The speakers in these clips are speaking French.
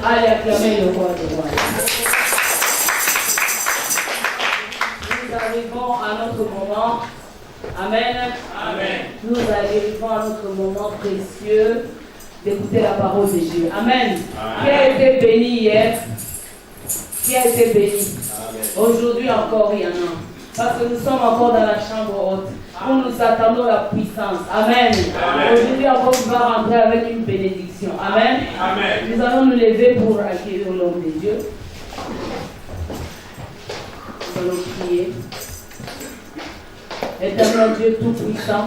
Allez acclamer le roi des rois. Nous arrivons à notre moment. Amen. Amen. Nous arrivons à notre moment précieux d'écouter la parole de Dieu. Amen. Amen. Qui a été béni hier? Qui a été béni? Aujourd'hui encore, il y en a. Parce que nous sommes encore dans la chambre haute où nous attendons la puissance. Amen. Amen. Aujourd'hui encore, on va rentrer avec une bénédiction. Amen. Amen. Nous allons nous lever pour accueillir l'homme de Dieu. Nous allons prier. Éternel Dieu tout-puissant,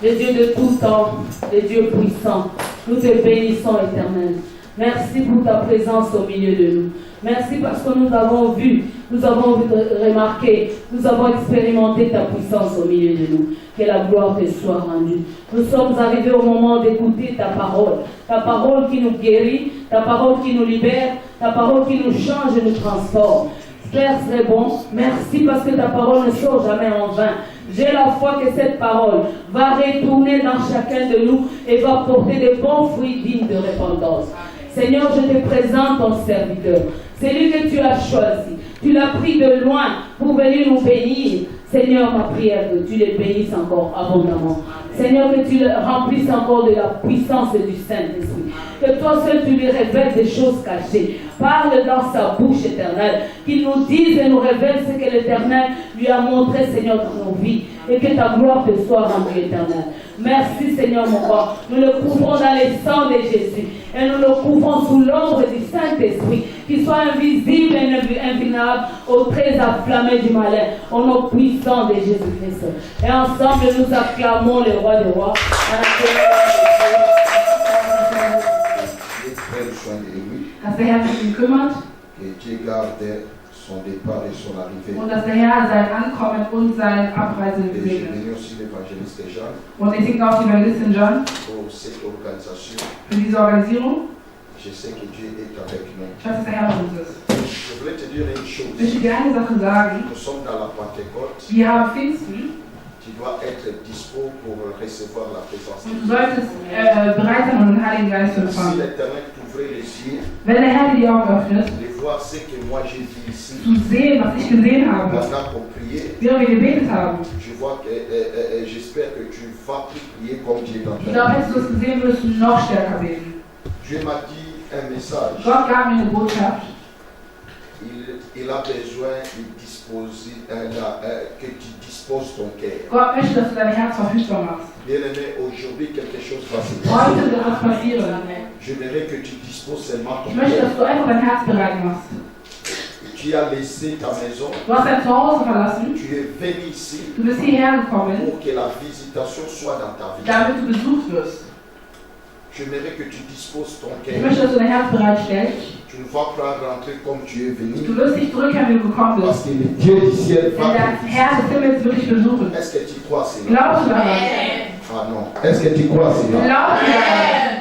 le Dieu de tout temps, le Dieu puissant, nous te bénissons, Éternel. Merci pour ta présence au milieu de nous. Merci parce que nous avons vu, nous avons remarqué, nous avons expérimenté ta puissance au milieu de nous. Que la gloire te soit rendue. Nous sommes arrivés au moment d'écouter ta parole qui nous guérit, ta parole qui nous libère, ta parole qui nous change et nous transforme. Père, c'est bon. Merci parce que ta parole ne sort jamais en vain. J'ai la foi que cette parole va retourner dans chacun de nous et va porter de bons fruits dignes de repentance. Seigneur, je te présente ton serviteur. C'est lui que tu as choisi. Tu l'as pris de loin pour venir nous bénir. Seigneur, ma prière, que tu les bénisses encore abondamment. Seigneur, que tu le remplisses encore de la puissance du Saint-Esprit. Que toi seul tu lui révèles des choses cachées. Parle dans sa bouche éternelle. Qu'il nous dise et nous révèle ce que l'Éternel lui a montré, Seigneur, dans nos vies. Et que ta gloire te soit rendue éternelle. Merci, Seigneur, mon roi. Nous le couvrons dans le sang de Jésus. Et nous le couvrons sous l'ombre du Saint-Esprit. Qui soit invisible et invulnérable aux traits enflammés du malin. Au nom puissant de Jésus-Christ. Et ensemble, nous acclamons le roi des rois. Dass der Herr sich ihn kümmert und dass der Herr sein Ankommen und seine Abreise segnet. Und ich singe auch die Evangelistin John für diese Organisation. Ich weiß, dass der Herr mit uns ist. Ich möchte dir eine Sache sagen. Wir haben Pfingsten. Tu dois être dispo pour recevoir la présence de Dieu. Du solltest bereit sein, um den Heiligen Geist zu empfangen. Si l'Éternel t'ouvrait les yeux, wenn der Herr dir die Augen öffnet, de voir ce que moi j'ai vu ici, zu sehen, was ich gesehen habe, pendant qu'on priait, während wir gebetet haben. Je vois que j'espère que tu vas prier comme Dieu est en train. Ich glaube, hättest du es gesehen, würdest du noch stärker beten. Dieu m'a dit un message. Gott gab mir eine Botschaft. Il a besoin de disposer, que tu disposes ton cœur. Gott möchte, dass du dein Herz verfügbar machst. Bien-aimé, aujourd'hui quelque chose va se passer. Heute wird etwas passieren. Je voudrais que tu disposes seulement ton Ich möchte, cœur. dass du einfach dein Herz bereit machst. Tu as laissé ta maison. Du hast dein Zuhause verlassen. Tu es venu ici. Du bist hierher gekommen, pour que la visitation soit dans ta vie. damit du besucht wirst. J'aimerais que tu disposes ton Ich cœur. möchte, dass du dein Herz bereitstellst. Tu ne vas pas rentrer comme tu es venu. Du wirst nicht zurückkehren, wie du gekommen Parce bist. que le Dieu du ciel Denn va der te Herr des Himmels wird dich besuchen. Est-ce que tu crois cela? Glaubst du daran? Ah non. Est-ce que tu crois cela? Glaubst du daran?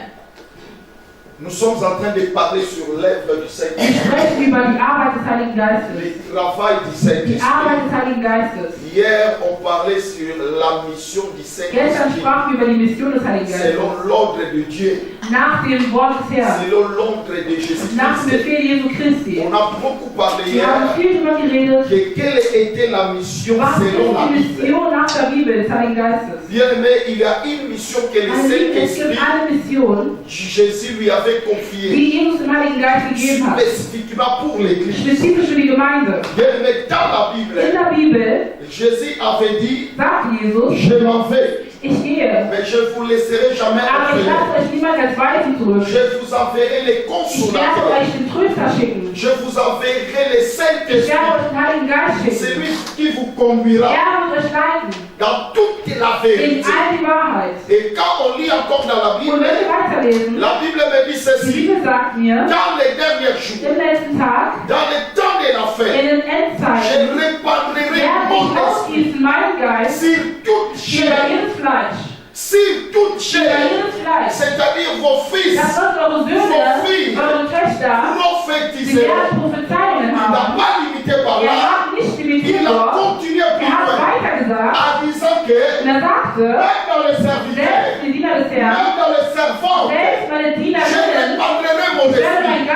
Nous sommes en train de parler sur l'œuvre du Wir Saint-Esprit. sprechen über die Arbeit des Heiligen Geistes. Le travail du Die Saint-Esprit. Arbeit des Heiligen Geistes. Hier, on parlait sur la mission du Gestern Saint-Esprit. sprachen wir über die Mission des Heiligen Geistes. Selon l'ordre de Dieu. Nach dem Wort des Herrn. Selon l'ordre de Jésus-Christ. Nach dem Befehl Jesu Christi. On a beaucoup parlé Wir haben hier viel darüber geredet, de quelle était la mission was ist selon la die Bible. Mission nach der Bibel des Heiligen Geistes. Bien aimé, il y a une mission que le Es Saint-Esprit, gibt eine Mission, Jésus lui avait confiée, die Jesus dem Heiligen Geist gegeben hat. spécifiquement pour l'Église. Spezifisch für die Gemeinde. Bien aimé, dans la Bible, In der Bibel Jésus avait dit, sagt Jesus, je m'en vais, ich gehe, mais je ne vous laisserai jamais aber ich orphelins. lasse euch niemand als Weisen zurück. Je vous enverrai les Ich werde consolateurs. euch den Tröster schicken. Je vous enverrai les Ich Saint-Esprit. werde euch den Heiligen Geist C'est schicken. lui qui vous conduira Er wird euch leiten dans toute la in vérité. all die Wahrheit. Et quand on lit encore dans la Und Bible, wenn wir weiterlesen, la Bible me dit die ceci. Bibel sagt mir, Dans les derniers jours, im letzten Tag, dans le temps de la fin, in den je Endzeiten, répandrai werde ich mon esprit ausgießen meinen Geist sur toute über chair, jedes Fleisch. sur toute Über chair, jedes Fleisch. c'est-à-dire vos fils, Das wird eure Söhne, eure Töchter, die prophétiseront. werden Prophezeiungen Il n'a haben. pas limité par Er là, hat nicht limitiert il a dort. continué plus Er hat loin, weiter gesagt en disant que und er sagte, même dans les serviteurs, selbst die Diener des Herrn, même dans les servantes, selbst meine je Dienerinnen, répandrai mon ich werde meinen esprit.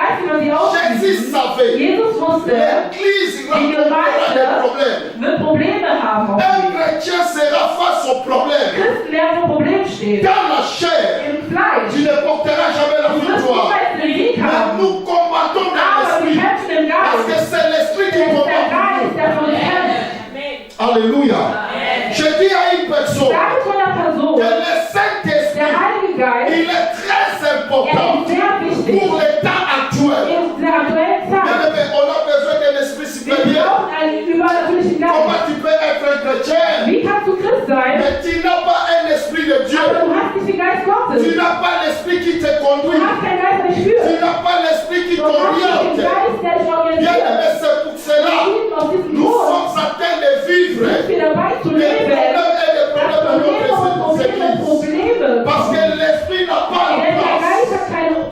L'église rencontrera des problèmes. Un chrétien sera face au problème. Dans la chair, tu ne porteras jamais la victoire. Mais nous combattons dans l'esprit. Parce que c'est l'esprit qui combat. Alléluia. Je dis à une personne que le Saint-Esprit, il est très important pour le temps actuel. On a besoin d'un esprit supérieur. Comment tu peux être un chrétien, mais tu n'as pas un esprit de Dieu? Tu n'as pas l'esprit qui te conduit. Tu n'as pas l'esprit qui t'oriente. Bien aimé, c'est pour cela nous sommes en train de vivre des problèmes dans notre église. Parce que l'esprit n'a pas de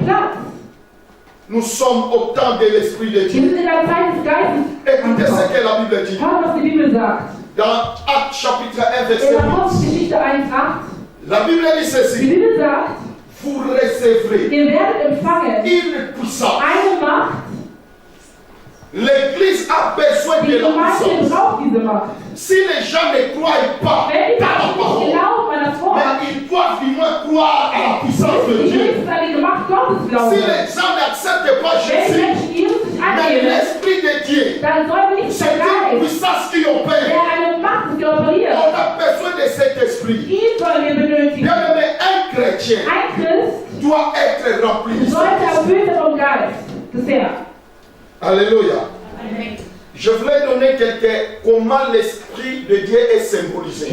place. Nous sommes au temps de l'esprit de Dieu. Écoutez ce que la Bible dit. Dans Actes chapitre 1 verset 8. La Bible dit ceci. Vous recevrez une puissance. L'église a besoin de la puissance. Si les gens ne croient pas dans la parole, mais ils doivent du moins croire à la puissance de Dieu. Si les gens n'acceptent pas Jésus, mais l'Esprit de Dieu, c'est une puissance qui opère. On a besoin de cet esprit. Bien aimé, un chrétien doit être rempli de cet esprit. Alléluia. Je voulais donner comment l'esprit de Dieu est symbolisé.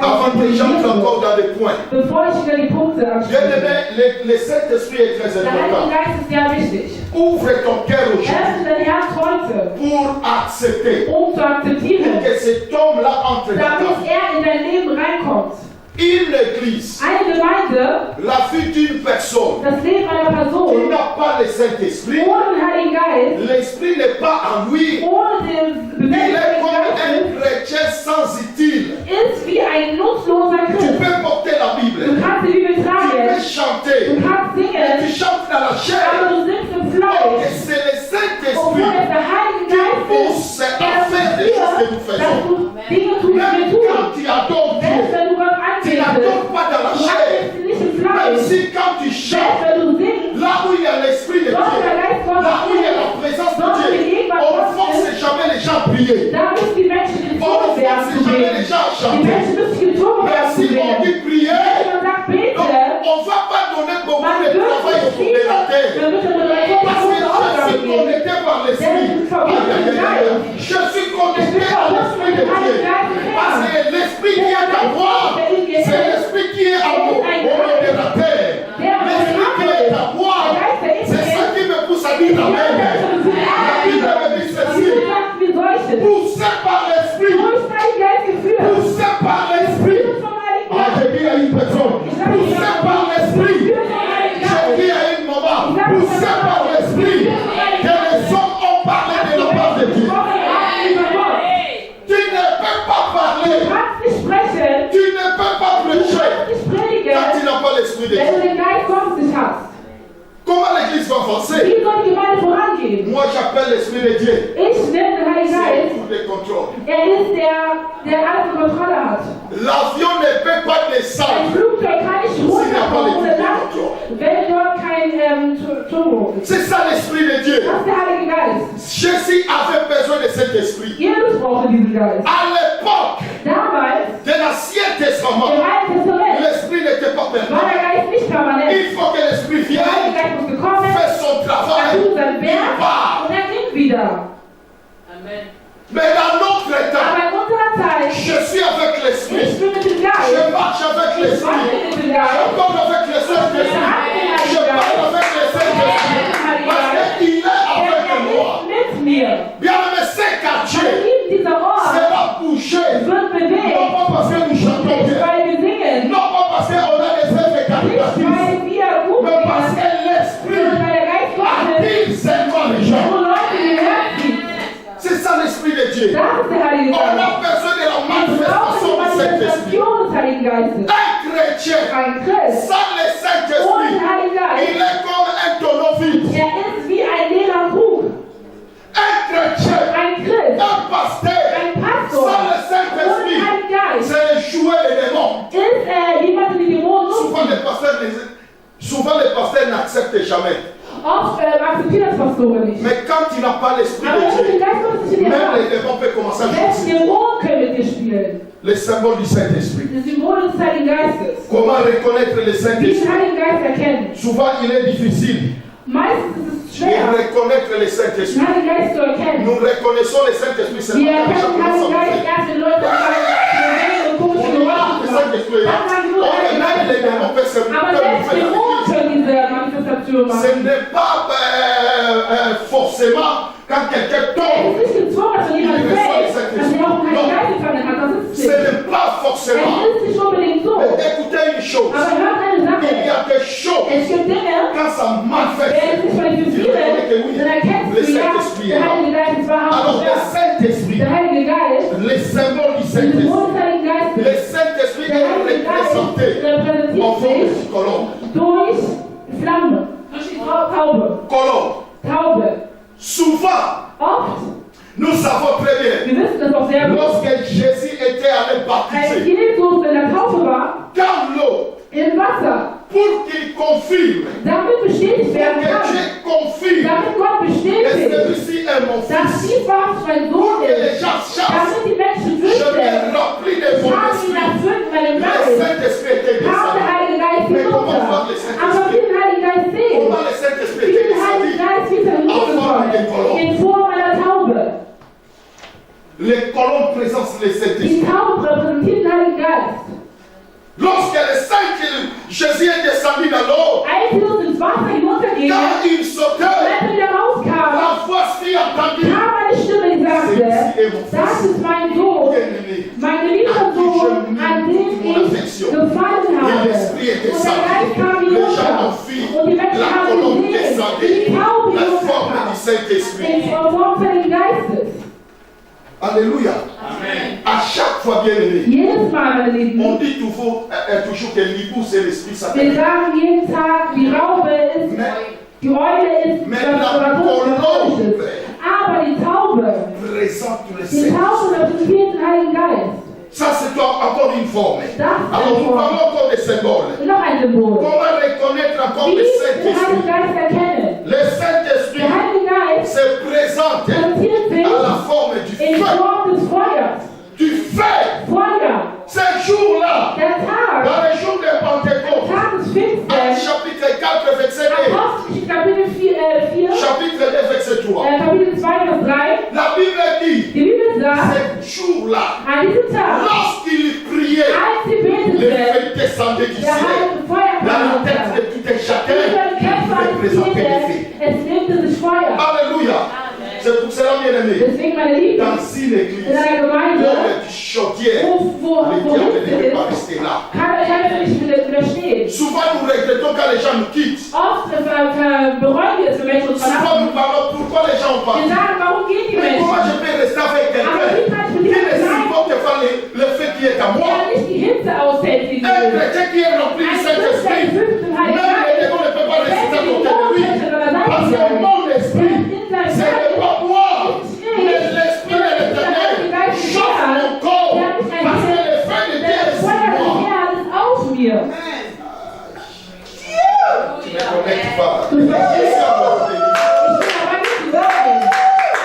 Avant que j'entre encore dans les points. Bien aimé, le Saint-Esprit est très important. Ouvre ton cœur aujourd'hui pour accepter que cet homme-là entre dans ta vie. Une église, la vie d'une personne qui n'a pas le Saint-Esprit, l'Esprit n'est pas en lui, il est comme un chrétien sans utile. Tu peux porter la Bible, tu peux chanter, et tu chantes dans la chair. Oh, c'est le Saint-Esprit qui pousse à faire des choses que nous faisons. Même quand tu adores Dieu, tu n'adores pas dans la chair. Même si quand tu chantes, là où il y a l'Esprit de Dieu, là où il y a la présence de Dieu, on ne force jamais les gens à prier. On ne force jamais les gens à chanter. Merci, on dit prier. Donc, on ne va pas donner beaucoup de travail autour de la terre. Parce que je suis connecté par l'Esprit. Je suis connecté à l'Esprit de Dieu. Parce que l'Esprit qui est à moi, c'est l'Esprit qui est à moi, au de la terre. L'Esprit qui est à moi, c'est ça qui me pousse à dire Amen. La Bible me dit ceci. Poussé par l'Esprit. Poussé par l'Esprit. Ah, j'ai dit à une personne. Poussé par l'Esprit. J'ai dit à une maman. Poussé par l'Esprit. Que les hommes ont parlé de la part de Dieu. Tu ne peux pas parler. Tu ne peux pas prêcher quand tu n'as pas l'Esprit de Dieu. Comment l'église va avancer? Moi j'appelle l'Esprit de Dieu. C'est pour le contrôle. L'avion ne peut pas descendre s'il n'y a pas l'Esprit de contrôle. C'est ça l'Esprit de Dieu. Jésus avait besoin de cet esprit. À l'époque de l'Ancien Testament, l'Esprit n'était pas permanent. Il faut que l'Esprit vienne, fait son travail, il part. Amen. Mais dans notre temps, je suis avec l'Esprit. Je marche avec l'Esprit. Je parle avec le Saint-Esprit. Je parle avec le Saint-Esprit. Parce qu'il est avec moi. Bien aimé, c'est quartier sera bouché. Non pas parce que nous chantons bien. Non pas parce qu'on a des œuvres caritatifs. Mais parce que l'Esprit attire seulement les gens. C'est ça l'Esprit de Dieu. On a besoin de la manifestation de cet esprit. Un chrétien sans le Saint-Esprit, il est comme un tonneau vide. pasteur n'accepte jamais. Oft akzeptiert das Pastoren nicht. Mais quand tu n'as pas l'esprit Aber de wenn du Dieu, den Geist Gottes in dir même hast, les démons peuvent commencer à selbst jouer. Dämonen können mit dir spielen. Les symboles du Saint-Esprit. Das Symbol des Heiligen Geistes. Comment reconnaître le Wie den Saint-Esprit? Heiligen Geist erkennen. Souvent, il est difficile Meistens ist es de schwer, reconnaître le den Saint-Esprit. Heiligen Geist zu erkennen. Nous reconnaissons le Saint-Esprit Wir seulement quand erkennen den Heiligen Geist chacun erst, wenn Leute anfangen, und komische le Geräusche zu machen. Saint-Esprit est là. Dann sagen die Or, Leute, même les démons peuvent se aber selbst Dämonen können diese Manifestation Ce machen. n'est pas forcément quand quelqu'un Er tombe. ist nicht gezwungen, dass wenn jemand fällt, dass er auch keinen Geist empfangen hat. Das ist Ce nicht. n'est pas forcément. Es ist nicht unbedingt so. Mais écoutez une chose. Aber hört eine Sache. Il y a des choses, Es gibt Dinge, quand ça wenn manifeste, es sich manifestieren, dann erkennst du ja, der Heilige Geist ist wahrhaftig alors le da. Saint-Esprit, Der Heilige Geist, les symboles du die Saint-Esprit, Symbole des Heiligen le Geistes, Saint-Esprit der est Heilige Geist représenté en forme repräsentiert de sich colombe. durch Flamme, durch die Taube. Colombe. Taube. Souvent, Oft, nous savons très bien, wir wissen das auch sehr gut, lorsque Jésus était allé als baptiser Jesus in der Taufe war, dans l'eau, im Wasser, pour qu'il confirme, damit bestätigt werden que kann, Dieu confirme damit Gott que bestätigt, celui-ci est mon dass fils, dies wahrhaftig mein Sohn pour que les ist, gens sachent, damit die Menschen je wissen, l'ai rempli de ich mon habe ihn esprit. erfüllt mit meinem Le Geist. Saint-Esprit était Kam der descendu. Heilige Geist Mais comment hinunter. voir le Aber Saint-Esprit? wie den Heiligen Geist sehen? Comment le Saint-Esprit Wie était den Heiligen descendu? Geist wie er hinuntergekommen in Form einer Taube. Les colombes présentent le Die Saint-Esprit. Taube repräsentiert den Heiligen Geist. Lorsque le Saint Jésus est descendu dans l'eau, Als Jesus ins Wasser hinunterging, quand il sautait, wenn er wieder rauskam, la voix fut entendue. kam eine Stimme, die sagte, das ist mein Sohn, Bien-aimé. mein geliebter Sohn, an dem ich gefallen habe. Und der Geist kam Les gens hinunter. ont vu Und die Menschen la haben colombe gesehen, wie descendre, die Taube la forme hinunterkam. du Saint-Esprit. In Form des Heiligen Geistes. Alléluia. Amen. À chaque fois, bien-aimé, Jedes Mal, meine Lieben, on dit toujours que l'hibou, c'est l'esprit wir satanique. sagen jeden Tag, die Raupe ist, die Eule ist Mais das la Dämonische. colombe Aber die Taube, présente le die Saint-Esprit. Taube repräsentiert den Heiligen Geist. Ça, c'est encore une forme. Das ist Alors, eine nous Form. parlons encore des symboles. Noch ein Symbol. Comment reconnaître encore Wie le den Saint-Esprit? Heiligen Geist erkennen. Le Saint-Esprit Der Heilige Geist se présente präsentiert sich à la forme du in feu. Form des Feuers. Du feu. Feuer. Ces jours-là, Der Tag. dans les jours de Pentecôte, Tag des Actes Pfingsten. chapitre 4, verset 1, Apostelgeschichte Kapitel 4, chapitre 2, verset 3. Kapitel 2, Vers 3. La Bible dit, Die Bibel sagt, ces jours-là, an diesem Tag, lorsqu'il priait, als sie le beteten, feu descendait du der ciel. heilige Feuer kam Dans la runter. tête de tout un Über chacun, die Köpfe il eines présentait le feu. jedes, es lebte sich Feuer. Alléluia. C'est pour cela, bien aimé, Deswegen, meine Lieben, dans une église, in einer Gemeinde, l'homme du chaudière, wo le diable ne Hitze peut pas ist, rester là. kann er nicht widerstehen. Souvent, nous regrettons quand les gens nous quittent. Oft bereuen wir es, wenn Menschen uns Souvent, verlassen. nous parlons pourquoi les gens ont Wir parti. sagen, warum gehen die Mais comment Menschen? je peux rester avec Aber quelqu'un wie kann ich mit qui jemandem ne sein, supporte pas le feu qui est à moi? der nicht die Hitze aushält, die Un du chrétien qui est rempli du Ein Christ, der Saint-Esprit, erfüllt im Heiligen même les Geist, démons ne peuvent pas wenn résister à die côté de lui. Mondfläche an der Parce Seite que sind, mon esprit, in seinem ce n'est Geist, pas moi, ist mais l'esprit de l'éternel chauffe mon corps. Parce que le feu de Dieu der est sur Feuer des moi. Herrn ist auf mir. Tu ne connectes pas. Du verstehst. Ici, on va te dire. Ich will aber nicht sagen,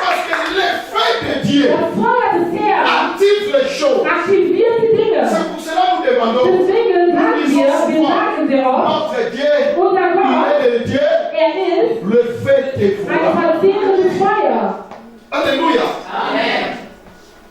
Parce que le feu de Dieu das Feuer des Herrn active les choses. aktiviert die Dinge. C'est pour cela que nous demandons. Deswegen Nous sagen disons wir souvent, sagen sehr oft, notre Dieu, unser Gott, il est le Dieu, er ist le feu ein dévouant. verzehrendes Feuer. Alléluia. Amen.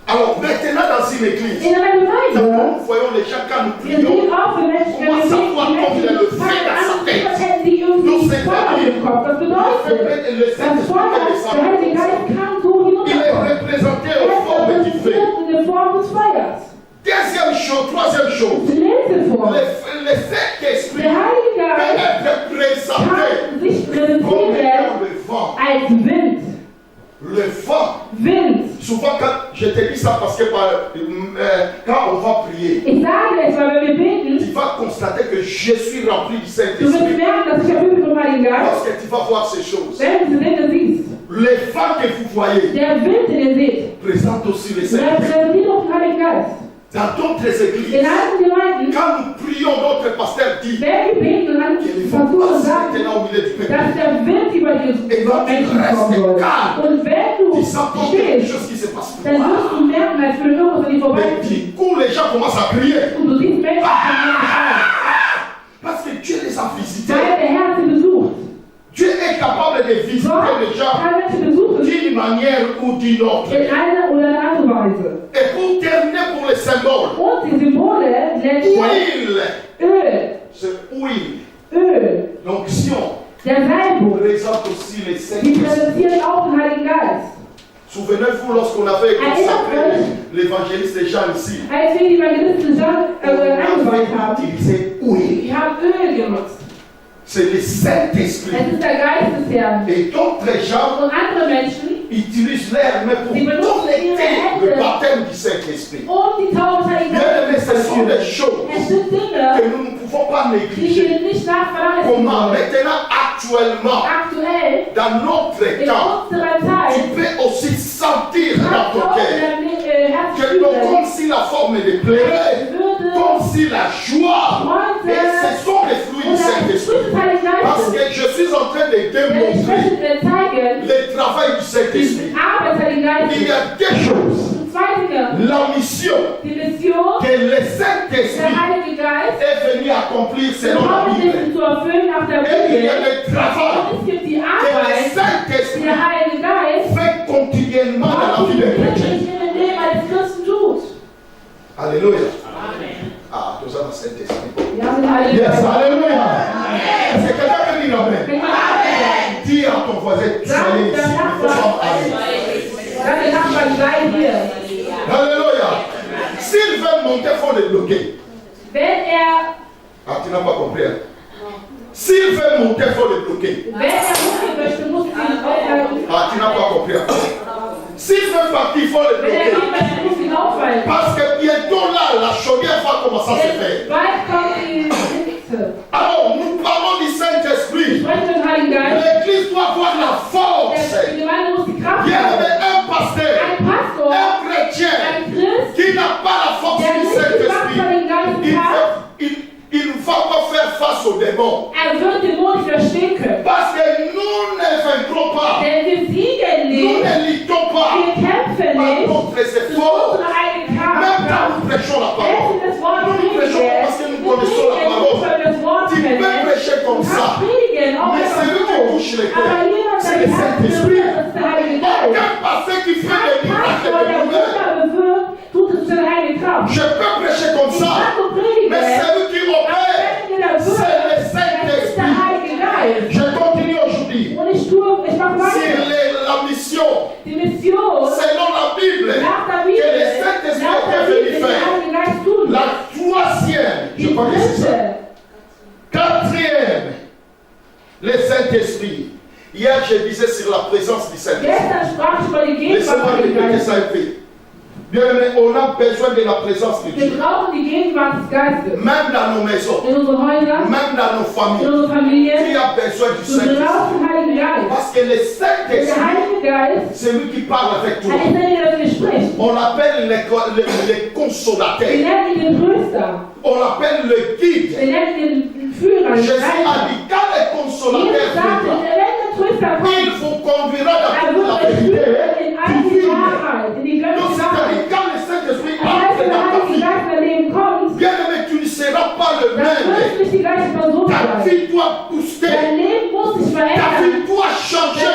Alors maintenant dans une église, In einer Gemeinde, nous voyons les gens quand nous wir prions. sehen auch, wenn Menschen, wenn wir beten, die Menschen fangen an, als hätten sie irgendwie Feuer im Kopf. Das bedeutet, das Feuer, der Heilige Geist kann so Il est hinunterkommen. représenté Er en ist forme du feu. repräsentiert in der Form des Feuers. Deuxième chose, troisième chose, Die letzte Form. le Saint-Esprit Der Heilige peut Geist être présenté kann sich comme präsentieren étant le vent. als Wind. Le vent. Wind. Souvent, quand je te dis ça parce que quand on va prier, Ich sage es, weil wenn wir beten, tu vas constater que je suis rempli du du wirst Saint-Esprit. merken, dass ich erfüllt bin vom Heiligen Geist. Lorsque tu vas voir ces choses, Wenn du diese Dinge siehst, le vent que vous voyez der Wind, den ihr seht, présente aussi le Saint-Esprit. repräsentiert auch den Heiligen Geist. Dans d'autres In églises, alten Gemeinden, quand nous prions, notre pasteur dit wenn wir beten, dann versuchen und sagen, dass der Wind über die Menschen kommen soll. Und wenn du stehst, dann wirst du merken, als würde irgendwas an dir vorbeiziehen. Und du siehst Menschen, parce que Dieu les a visités. weil der Herr sie besucht. Dieu est capable de visiter les gens d'une manière ou d'une autre. In einer oder einer anderen Weise. Et pour terminer pour les symboles, Und die Symbole huile, Öl, c'est huile, Öl, l'onction, der Salbung, présente aussi les die Saint-Esprit. präsentieren auch den Heiligen Geist. Souvenez-vous lorsqu'on avait consacré l'évangéliste Jean ici, Als wir die Evangelisten Jean on eingeweiht avait haben, utilisé huile. die haben Öl genutzt. C'est le Saint-Esprit. Es ist der Geist des Herrn. Et d'autres gens Und andere Menschen, utilisent l'air mais pour connecter le baptême du Saint-Esprit. um die Taufe des Heiligen Bien aimé, Geistes ce sont des choses Es sind Dinge, que nous ne pouvons pas die négliger. wir nicht nachverlangen Comment sollen. maintenant, actuellement, Aktuell, dans notre in temps, unserer tu Zeit, peux aussi sentir hat dans ton auch cœur Herz que non, comme si la forme de pleurer, comme si la joie, et ce sont les fruits du Saint-Esprit. Parce que je suis en train de démontrer le travail du Saint-Esprit. Il y a deux choses. La mission que le Saint-Esprit est venu accomplir selon la Bible. Et il y a le travail que le Saint-Esprit fait continuellement dans la vie des chrétiens. Alléluia. Ah, tout ça dans le Saint-Esprit. Yes, alléluia. Est-ce que quelqu'un peut dire amen? Dis à ton voisin, soyez ici. Il faut aller. Alléluia. S'ils veulent monter, il faut les bloquer. Ah, tu n'as pas compris. S'ils veulent monter, il faut les bloquer. Ah, tu n'as pas compris. S'ils veulent partir, il faut les bloquer. Parce que bientôt là, la chaudière va commencer à se faire. Alors, nous parlons du Saint-Esprit. L'église doit avoir la force. Il y avait un pasteur, un chrétien, qui n'a pas la force du Saint-Esprit. Il ne va pas faire face aux démons. Parce que nous ne vaincrons pas. Nous ne luttons pas par notre effort. Même quand nous prêchons la parole, nous prêchons parce que nous connaissons la parole. Tu peux prêcher comme ça. Mais celui qui touche les cœurs, c'est le Saint-Esprit. Aucun pasteur qui fait des miracles et des promesses. Je peux prêcher comme ça. Mais celui qui opère, c'est le Saint-Esprit. Je continue aujourd'hui sur la mission. Selon la Bible, que le Saint-Esprit est venu faire. La troisième, je crois que c'est ça. Quatrième, le Saint-Esprit. Hier, je disais sur la présence du Saint-Esprit. Laissez-moi répéter ça un peu. Bien aimé, on a besoin de la présence de Dieu. Même dans nos maisons, même dans nos familles, il y a besoin du Saint-Esprit. Parce que le Saint-Esprit, c'est lui qui parle avec toi. On l'appelle le consolateur. On l'appelle le guide. Jésus a dit, quand le consolateur viendra, il vous conduira dans toute la vérité. Donc c'est-à-dire quand le Saint-Esprit entre dans ta vie, bien aimé, tu ne seras pas le même. Ta vie doit booster. Ta vie doit changer.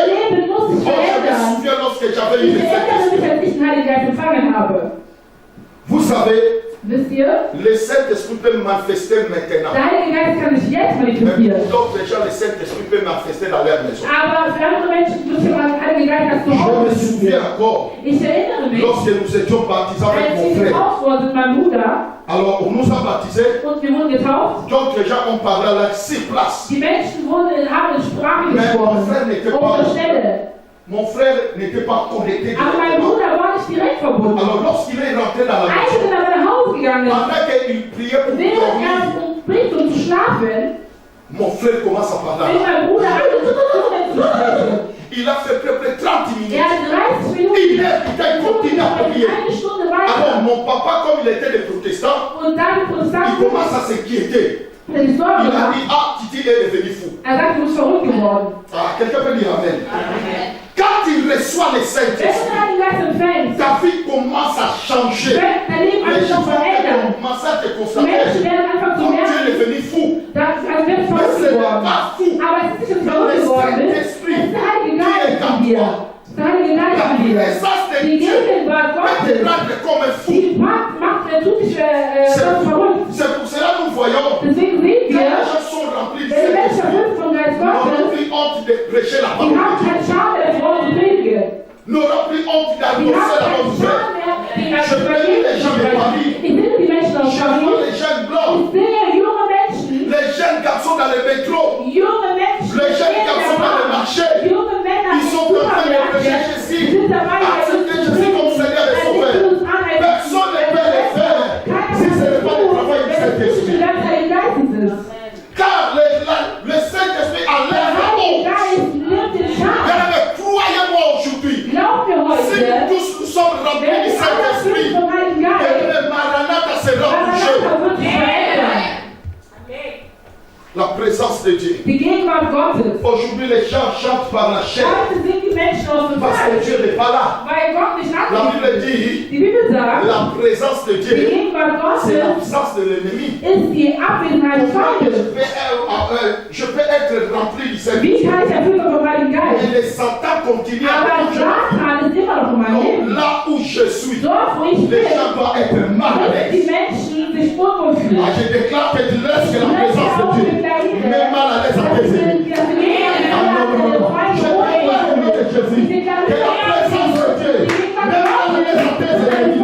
Oh, je me souviens lorsque j'avais eu le Saint-Esprit. Vous savez, le Saint-Esprit peut manifester maintenant. Mais d'autres gens, le Saint-Esprit peut manifester dans leur maison. Je me souviens encore, lorsque nous étions baptisés avec mon frère. Alors, on nous a baptisés. D'autres gens ont parlé à la 6 places. Mais mon frère n'était pas. Mon frère n'était pas connecté. Alors lorsqu'il est rentré dans la maison, pendant qu'il priait pour dormir, mon frère commence à parler. Il a fait près de 30 minutes. Il continue à prier. Alors mon papa, comme il était des protestants, il commence à s'inquiéter. Das ist Sorge Il a gemacht. dit, ah, Titi est devenu fou. Sagt, du bist verrückt geworden. Ah, quelqu'un peut dire Amen. Quand il reçoit les Wenn Saint-Esprit, du den Heiligen Geist empfängst, ta vie commence à changer. wird dein Leben Les einfach gens vont verändern. commencer à te Die constater. Menschen werden einfach zu Comme tu es merken, devenu fou. dass es wird Mais verrückt ce n'est geworden. pas fou. Aber es ist nicht Mais verrückt le geworden. Es Saint-Esprit ist der Heilige qui Geist est en in dir. toi. Der Heilige Geist La in dir. présence de Die Dieu Gegenwart peut te Gottes, rendre comme un fou. die tut dich verrückt. C'est pour cela que nous voyons Deswegen sehen que les wir, gens sont remplis de wenn Menschen Saint-Esprit. erfüllt vom Geist N'auront Gottes, plus honte de prêcher la die parole haben de Dieu. keine Scham mehr, das Wort zu predigen. N'auront plus honte Die d'annoncer la haben bonne keine nouvelle. Scham mehr, die als Je bénis les gens de Paris. Ich sehe die Menschen aus Je vois Paris. les jeunes blancs, Ich sehe junge Menschen, les jeunes garçons dans le métro, junge Menschen, les jeunes in der garçons dans le Bahn, marché. junge Männer Ils im sont en train de prêcher Supermarkt. Jésus. Die sind dabei, Accepter Jésus comme Seigneur et Sauveur. Personne ne peut le faire si ce n'est pas le travail du Saint-Esprit. Car le Saint-Esprit enlève la honte. Bien aimé, croyez-moi aujourd'hui, si nous tous nous sommes remplis du Saint-Esprit, et le Maranatha sera bougé. La présence de Dieu. Die Gegenwart Gottes. Aujourd'hui, les gens chantent par la chair Heute sind die Menschen aus dem parce que Fleisch, Dieu n'est pas là. weil Gott nicht La anwesend Bible ist. dit Die Bibel sagt, la présence de die Dieu, Gegenwart c'est Gottes l'absence de l'ennemi. ist die Abwesenheit des Feindes. Je peux être rempli du Wie Saint-Esprit. kann ich erfüllt vom Heiligen Et Geist? les Satan continuent à Aber toucher. Satan ist immer noch in meinem Donc Leben. là où je suis, Dort, wo ich les bin, gens doivent être mal à müssen die l'aise. Menschen sich unwohl fühlen. Ah, je déclare que tu laisses que la présence de Dieu met mal à l'aise à tes ennemis. Ah non, non, non, non. Je déclare au nom de Jésus que la présence de Dieu met mal à l'aise à tes ennemis.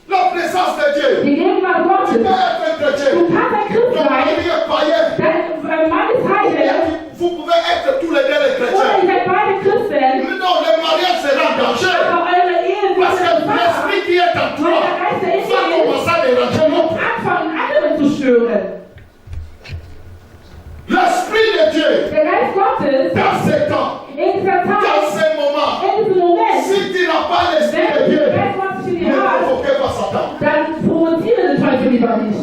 La présence de Dieu. Die Gegenwart Tu Gottes. peux être un chrétien. Du kannst ein Christ Ton sein, mari est païen. dein Mann ist Heide, Vous pouvez être tous les deux les oder chrétiens. ihr seid beide Christen, Mais non, le mariage sera en danger. aber eure Ehe wird Parce que Gefahr, l'esprit qui est en toi weil der Geist der in va dir ist, commencer à déranger l'autre. anfangen, andere zu stören. L'esprit de Dieu, Der Geist Gottes, dans ces temps, in dieser dans Zeit, ces moments, in diesem Moment, si tu n'as pas l'esprit wenn de du Dieu, den Geist Gottes in ne dir hast, provoquez pas Satan. dann provoziere den Teufel lieber nicht.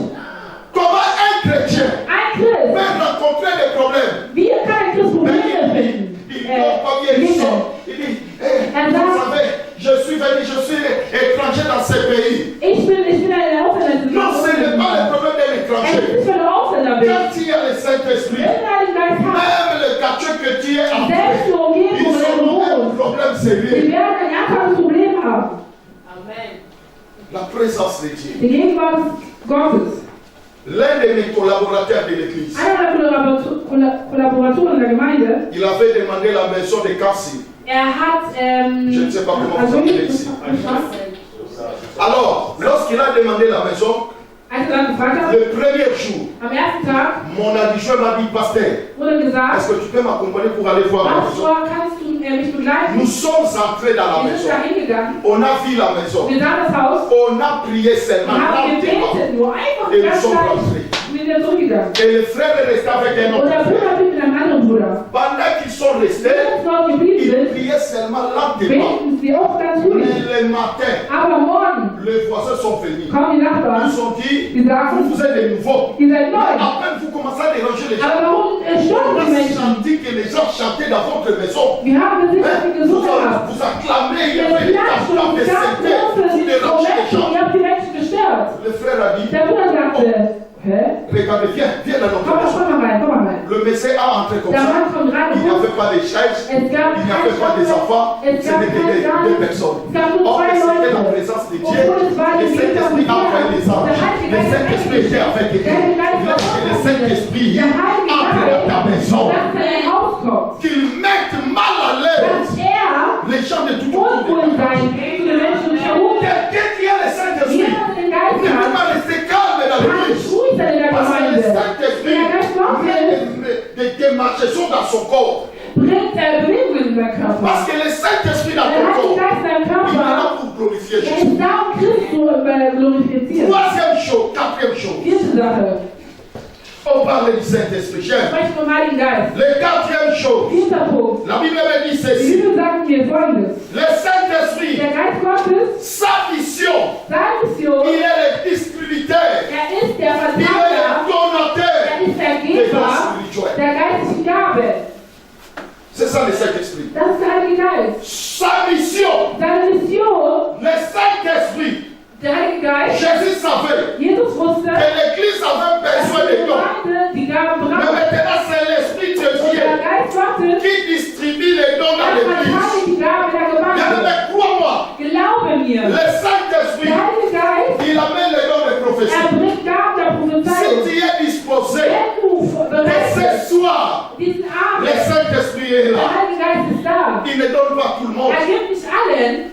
Comment un chrétien Ein Christ, peut rencontrer des problèmes? wie kann ein Christ Probleme finden? Il donc combien il sort. Il dit, vous savez, je suis venu, je suis étranger dans ces pays. Ich bin ein Ausländer. Non, ce n'est pas le problème d'un Es étranger. ist für einen Ausländer bin. Quand il y a le Saint-Esprit, Wenn du einen Geist hast, même le quartier que tu es entré, selbst die Umgebung, ils wo du ont un wohnst, problème die sérieux. werden ein ernsthaftes Problem haben. La présence de Dieu. Die Gegenwart Gottes. L'un de mes collaborateurs de l'église, Einer der Kollaboratoren der Gemeinde, il avait demandé la maison de Cassie. hat, Je ne sais pas comment also vous appelez ici. Alors, lorsqu'il a demandé la maison, als er dann gefragt hat, le premier jour, am ersten Tag mon adjoint m'a dit, pasteur, wurde gesagt, est-ce que tu peux m'accompagner pour aller voir la maison? Pastor, kannst du mich begleiten? Nous sommes entrés dans la Wir sind maison. da hingegangen, On a vu la maison. wir sahen das Haus, On a prié seulement, wir haben lentement. gebetet, nur einfach Et nous ganz sommes leicht. rentrés. Wir sind wieder zurückgegangen. Et le frère est resté avec un Und autre der frère. Bruder blieb mit einem anderen Bruder. Pendant qu'ils sont restés, Wenn es dort geblieben ils sind, priaient seulement lentement. beten sie auch ganz Mais ruhig. le matin, Aber morgen les voisins sont venus. kommen die Nachbarn, Ils ont dit, die sagen, vous êtes des nouveaux. ihr seid Mais neu. à peine vous commencez à déranger les gens. Aber warum stören On die a Menschen? senti que les gens chantaient dans votre maison. Wir haben gesehen, dass Hein? ihr gesungen habt. Vous acclamez, il y Ihr avait des klatscht acteurs und de ganz synthèse. große Vous dérangez les Instrumente, gens. ihr habt die Menschen gestört. Le frère a dit, Der Bruder sagte, hä? regardez, viens dans notre Komm maison. mal rein, komm mal rein. Le messie a entré comme Der ça. Mann kommt rein Il und n'y guckt. avait pas de chaises, Es gab il n'y avait pas des enfants, c'était des personnes. Es gab nur Or, zwei c'était la Leute. présence de Dieu. Obwohl es war Le die Saint-Esprit a envoyé les anges. Der Heilige Le Geist Saint-Esprit était avec eux. Der Heilige Geist war Lorsque le auch Saint-Esprit Der Heilige entre dans ta maison, dass dein Haus kommt. qu'il mette mal à l'aise Dass er les gens de tout autour de unwohl toi. sein zu den Menschen um dich herum. Quelqu'un qui a le Saint-Esprit Jeder, der den Geist ne peut hat, pas rester calme dans kann l'église. ruhig sein in der Parce que le Gemeinde. Saint-Esprit Der Geist Gottes met des démarchaisons dans son corps. bringt Bewegung in seinen Körper. Parce que le Saint-Esprit dans Der ton Heilige corps, Geist in deinem il est Körper, là pour glorifier er Jésus. ist da, um Christus zu glorifizieren. Troisième chose, quatrième chose, Vierte Sache, on parle du Saint-Esprit. J'aime. sprechen vom Heiligen Geist. Le quatrième chose, Vierter Punkt. la Bible me dit Die ceci. Bibel sagt mir Folgendes. Le Saint-Esprit, Der Geist Gottes, sa mission, seine Mission, il est le distributeur, er ist der il est Verteiler, spirituelle. Der geistlichen Gabe. C'est ça le Saint-Esprit. Das ist der Heilige Geist. Sa mission. Seine Mission. Le Saint-Esprit. Der Heilige Geist. Jésus savait Jesus wusste, que l'Église avait besoin de dons. die Gaben Mais braucht. maintenant, c'est l'Esprit de Und der Dieu Geist sagte, qui distribue les dons dans l'Église. verteile die Gaben der Gemeinde. Bien-aimé, crois-moi, Glaube mir. le Saint-Esprit, Der Heilige Geist, il amène les dons de prophétie. bringt Gaben der Si Prophezeiung. tu es disposé, Wenn du que bereit ce bist, soir, diesen Abend, le Saint-Esprit est der là. Heilige Geist ist da. Il ne donne pas à tout le monde. Gibt nicht allen.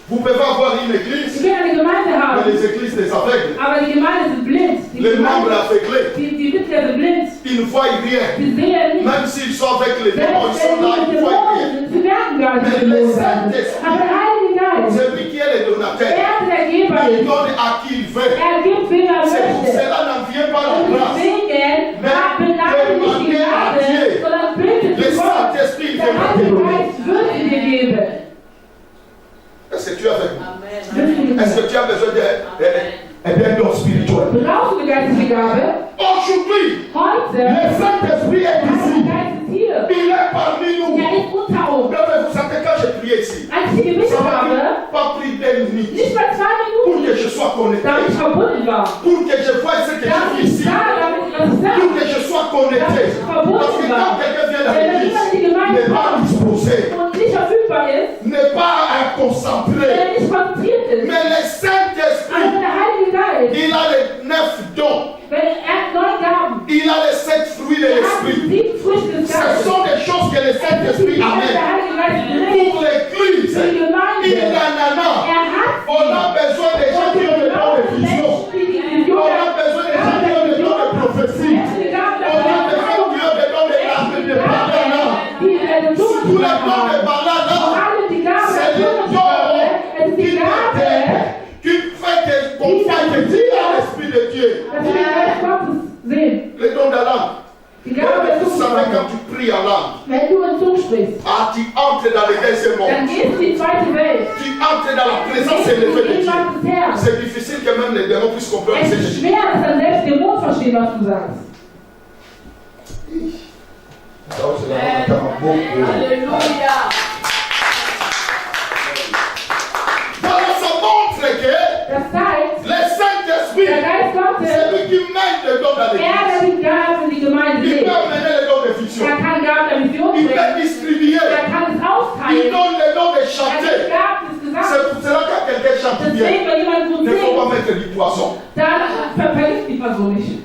Vous pouvez avoir une Wir église, können eine Gemeinde mais haben, les églises des aveugles, aber die Gemeinde sind blind. les membres aveuglés, Die Mitglieder sind blind. ils ne voient rien. Sie sehen nicht. Même s'ils sont avec les démons, ils Selbst sont là, wenn ils sie ne voient rien. Dämonen sind, sie werden gar nicht Mais mit le los sein. Saint-Esprit, Aber der Heilige Geist, c'est lui qui est le donateur. der Geber Il ist. donne à qui il veut. Gibt, wem er C'est pour möchte. cela n'en vient pas la Und grâce. deswegen beneide nicht die Gnade, sondern bittet Le Gott. Saint-Esprit Der vient te Heilige donner. Geist wird in dir geben. Est-ce que tu es avec moi? Amen. Est-ce que tu as besoin d'un don spirituel? Brauchst du eine geistige Gabe? Aujourd'hui, Heute, le Saint-Esprit est der Heilige ici. Geist ist hier. Il est parmi nous. Ist unter uns. Mais vous savez, quand j'ai prié ici, Als ich gebetet ça m'a habe, pas pris d'une minute nicht mal 2 pour Minuten, que je sois connecté, damit ich verbunden war. pour que je voie ce que je Damit fais ich ici, sah, damit ich was pour sah. que je sois connecté. Parce que quand quelqu'un vient à l'église, n'est pas disposé, Und nicht verfügbar ist, n'est pas concentré, der nicht konzentriert ist. mais le Saint-Esprit, Also der Heilige Geist, il a les 9 dons, wenn er 9 Gaben, il a les 7 fruits de er hat l'Esprit. 7 Früchte des Ce Geistes. sont des choses que le Saint-Esprit Der amène. Heilige Geist bringt Pour l'Église, für die Gemeinde. il en a. Hat On a besoin des gens qui ont le don de vision. On a besoin des gens qui ont le don de prophétie. On a besoin qui ont le don de parler de parler là. Tous les dons de parler là, c'est le don qui t'aide, qui fait que qu'on fasse que dire à l'Esprit de Dieu. Le don de la langue. Vous savez quand tu pries en langue, Wenn du in Zungen sprichst, tu entres dans le deuxième dann monde. gehst du in die zweite Welt. Tu entres dans la présence élevée de Dieu. Gegenwart des Herrn. C'est difficile que même les démons puissent comprendre Es ce que je ist dis. schwer, dass dann selbst Dämonen verstehen, was du sagst. Donc, c'est la beaucoup. Alléluia. Voilà, ça montre que Das zeigt, le Saint-Esprit, der Geist Gottes, c'est lui qui mène les dons dans l'église. der die Gaben in die Gemeinde Il legt. peut amener les dons de fiction. Er kann Gaben der Mission Il bringen. peut distribuer. Er kann es Il aufteilen. donne les dons de Er gibt chanter. Gaben des Gesangs. C'est pour cela que quand quelqu'un chante bien, Deswegen, wenn jemand gut il ne faut singt, pas mettre du poisson. dann vergibt die Person nicht.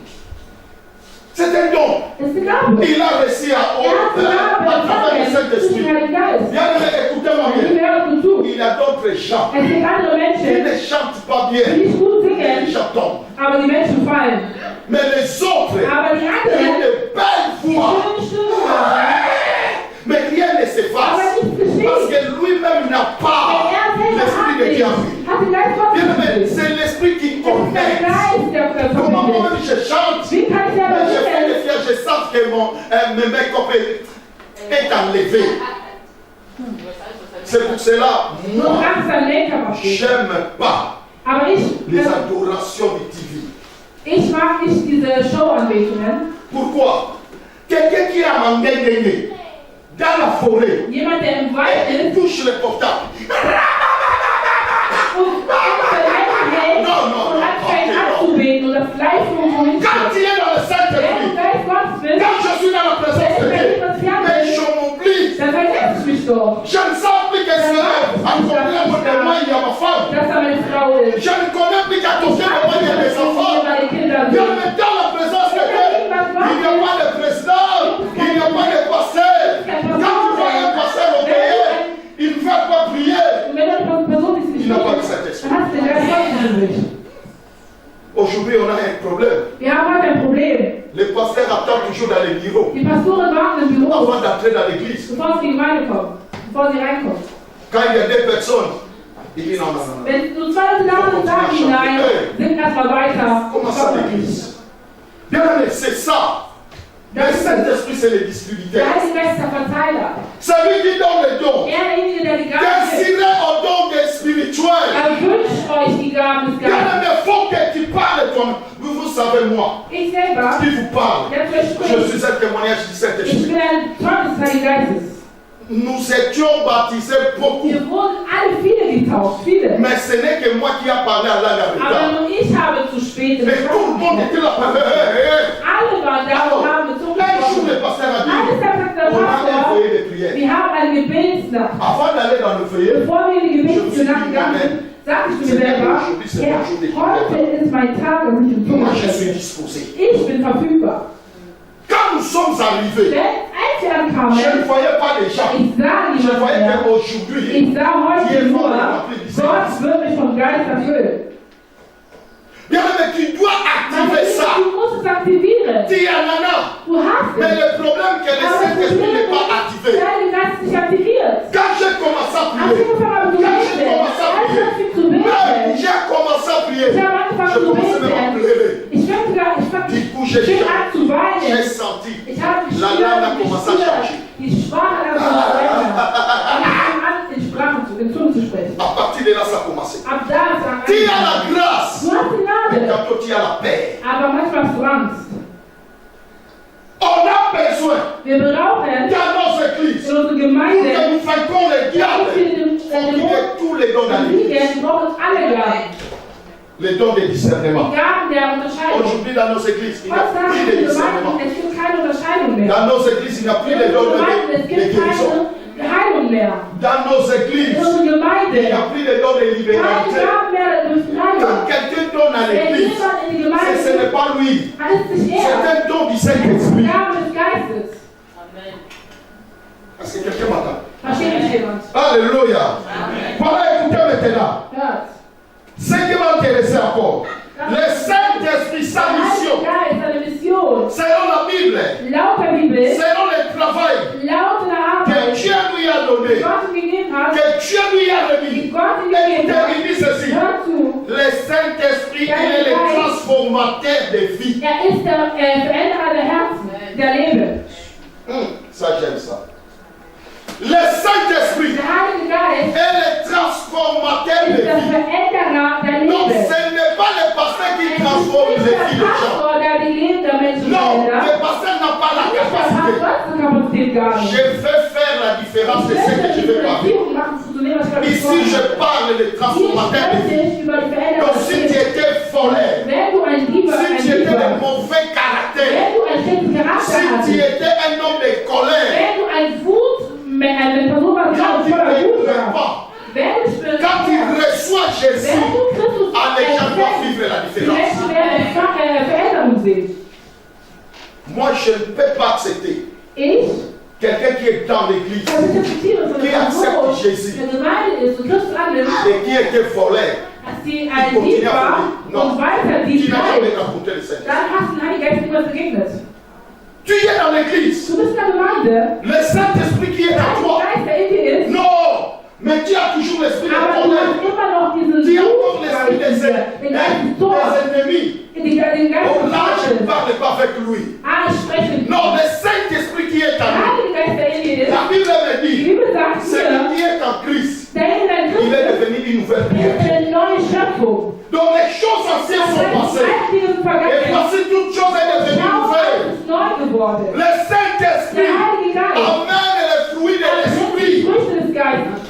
C'est un don. Das ist eine Gabe. Il a reçu à Er hat die Gabe travers le empfangen durch den Saint-Esprit. Heiligen Geist. Bien aimé, écoutez-moi Und die bien. hören gut zu. Il y a d'autres gens Es gibt andere qui Menschen, ne chantent pas die bien. nicht gut Les singen, gens tombent. aber die Menschen fallen. Mais les autres, Aber die ils ont anderen, de belles die voix. schöne Stimmen haben, Mais rien ne s'efface. aber nichts geschieht. Parce que lui-même n'a pas Denn er selber l'esprit hat de nicht, Dieu. hat den Geist Gottes Bien aimé, nicht. c'est l'esprit qui Es ist der connecte. Geist, der Comment verbindet. moi-même je chante, Wie kann ich selber mais je fais singen? des fiers, je sens que mes make-up est enlevé. C'est pour cela, Nur moi, ganz sein Lenker versteht. j'aime pas Aber les adorations du TV. ich mag nicht diese Showanbetungen. Pourquoi? Quelqu'un qui a mandé dans la forêt, Jemand, der im Wald il ist touche le portable. und hält und anfängt anzubeten und das Fleisch irgendwo Quand hinstellt. il est dans le Wenn du Saint-Esprit, Geist Gottes bist, quand je suis dans la présence de Dieu, mais je m'oublie. dann verletzt ich mich doch, Je ne sais plus que c'est accomplir mon moi, il y a ma femme. dass da meine Frau ist. Je ne connais plus qu'à ton moi, il y a mes enfants. Meine Kinder Dieu sind. me dans la présence de Dieu. Il n'y a pas de président, il n'y a pas de pasteur. Quand tu vois un pasteur au pays, il ne va pas prier. Und wenn eine Person ist, die Il n'a pas de nicht Saint-Esprit. dann hast du den Geist Gottes in sich. Aujourd'hui, on a un problème. Wir haben heute ein Problem. Les pasteurs attendent toujours dans les bureaux Die Pastoren warten im Büro, avant d'entrer dans l'église. bevor sie in die Gemeinde kommen, bevor sie reinkommen. Quand il y a deux personnes, il dit non, non, non, non. Wenn nur 2 Leute da sind, sagen die nein, sind erstmal weiter. Comment ça l'église? Bien aimé, c'est ça. Le Saint-Esprit, c'est le distributeur. Der Heilige Geist ist der Verteiler. C'est lui qui donne les dons. Derjenige, der die Gaben gibt. Désirez au don des spirituels. Er wünscht euch die Gaben des Bien Geistes. aimé, il faut que tu parles comme. Vous savez, moi, Ich selber, qui vous parle, je suis un témoignage du Saint-Esprit. Ich bin ein Zeugnis des Heiligen Geistes. Nous étions baptisés beaucoup. Wir wurden alle viele getauft, viele. Mais ce n'est que moi qui a parlé à la vérité. Aber nur ich habe zu spät Mais tout le monde était là. Alle waren da und haben Un jour, le pasteur a dit, on a un feuillet de prière. wir haben eine Gebetsnacht. Avant d'aller dans le feuillet, Bevor wir in die Gebetsnacht gegangen, sagte ich mir selber, Herr, heute ist mein Tag, dass ich im moi Tod je suis bin. disposé. Ich bin verfügbar. Quand nous sommes arrivés, Als wir je ankamen, ne voyais pas les gens. ich sah Je niemanden voyais mehr. qu'aujourd'hui, Ich sah heute Dieu nur, m'a rempli du Gott Saint-Esprit. wird mich vom Geist erfüllen. Bien, mais tu dois activer ça. Du musst es aktivieren. Tu en as. Du hast Mais es. le problème c'est que le Saint-Esprit n'est pas activé. Der Heilige Geist ist nicht aktiviert. Quand j'ai commencé à Als ich prier, angefangen habe zu quand j'ai beten, commencé à als prier, ich zu même beten, j'ai commencé à prier, ich habe angefangen je zu commençais même à beten. pleurer. Ich Du coup, fing an zu j'ai weinen. senti. Ich habe La langue a commencé à gespürt, changer. die Sprache hat angefangen zu sprechen. Und ich fing an, in Sprachen in Zungen zu sprechen. À partir de là, ça a commencé. Ab da ist es Tu as la angefangen. grâce, Du hast die mais Gnade, quand tu as la paix. aber manchmal hast du Angst. On a besoin Wir brauchen dans nos églises in unserer pour Gemeinde, que nous fassions les diables. die Il y a tous les dons dans l'église. wir brauchen alle Gaben. Les dons de discernement. Die Gaben der Unterscheidung. Aujourd'hui, dans nos églises, il n'y a Heutzutage plus in de den discernement. Gemeinden, es gibt keine Unterscheidung mehr. Dans nos églises, il n'y a plus In de dons unseren Gemeinden, es de gibt guérison. keine Heilung mehr. Dans nos In églises, unseren il n'y a Gemeinden, plus de dons de keine libéralité. Gaben mehr der Befreiung. Quand quelqu'un donne à Wenn l'église, jemand in die ce Gemeinde n'est pas lui, dann ist es nicht c'est er. un don du Es ist Saint-Esprit. die Gabe des Geistes. Est-ce que quelqu'un m'entend? Versteht mich jemand? Alléluia. Voilà, écoutez maintenant. Hört. Ce qui m'intéresse encore, le Saint-Esprit, sa Der mission, Heilige Geist, seine Mission, selon la Bible, laut der Bibel, selon le travail laut der que Arbeit, Dieu lui a die donné, Gott ihm gegeben hat, que Dieu lui a die remis. Gott ihm gegeben hat, Écoutez, il dit ceci. hört zu. Le Saint-Esprit, il est le transformateur de vie. Er ist der Veränderer der Herzen, der Leben. Ça, j'aime ça. Le Saint-Esprit Der Heilige Geist est le transformateur ist de der vie. Veränderer der Donc, Leben. ce n'est pas le pasteur qui Es ist transforme nicht les der vies des gens. Pastor, der die Leben der Menschen Non, verändert. le pasteur n'a pas la Nicht der capacité. Pastor hat die Kapazität gar nicht. Je vais faire la différence de Ich ce que möchte je die vais parler. Differenzierung machen zu dem, was ich gerade Ici, gesprochen je habe. parle de Hier transformateur de spreche vie. ich über die Veränderung Donc, des si tu Lebens. étais voleur, Wenn du ein Dieber, si ein tu étais de Dieber, mauvais caractère, wenn du einen schlechten Charakter si tu hattest, étais un homme de colère, wenn du ein Wut, eine Person warst, die quand tu voller ne Wut pleures war, pas, wenn du spürst, quand tu reçois Jésus, wenn du Christus les gens doivent erkennst, vivre la die différence. Menschen werden Veränderung sehen. Moi, je ne peux pas accepter Ich quelqu'un qui est dans l'église kann nicht akzeptieren, dass Qui eine accepte Person Jésus. in der Gemeinde ist und Christus annimmt, et qui était voleur, dass sie ein continue Dieb à war voler. und weiter qui Dieb n'a jamais bleibt, rencontré le Seigneur. dann hast du den Heiligen Geist niemals begegnet. Tu es dans l'église, Du bist in der Gemeinde, le Saint-Esprit qui est der en Heilige toi. Geist, der in dir ist, Non, mais tu as toujours l'esprit de aber du colère. hast immer noch diesen Tu as encore l'esprit Wut, den Geist des Tors, des ennemis. den Geist Oh des là, je ne Todes. parle pas avec lui. Ah, ich spreche mit Non, ihm. le Saint-Esprit qui est Der en lui. Heilige Geist, der in dir ist, La Bible me die dit, Bibel sagt celui hier, qui est en Christ, der in der il Christus est devenu une nouvelle ist créature. eine neue Schöpfung. Donc les choses anciennes sont Das passées. Alte ist Et vergangen. voici toute chose est devenue Schau, nouvelle. alles ist neu geworden. Le Saint-Esprit Der Heilige Geist amène les fruits de bringt die l'Esprit. Früchte des Geistes.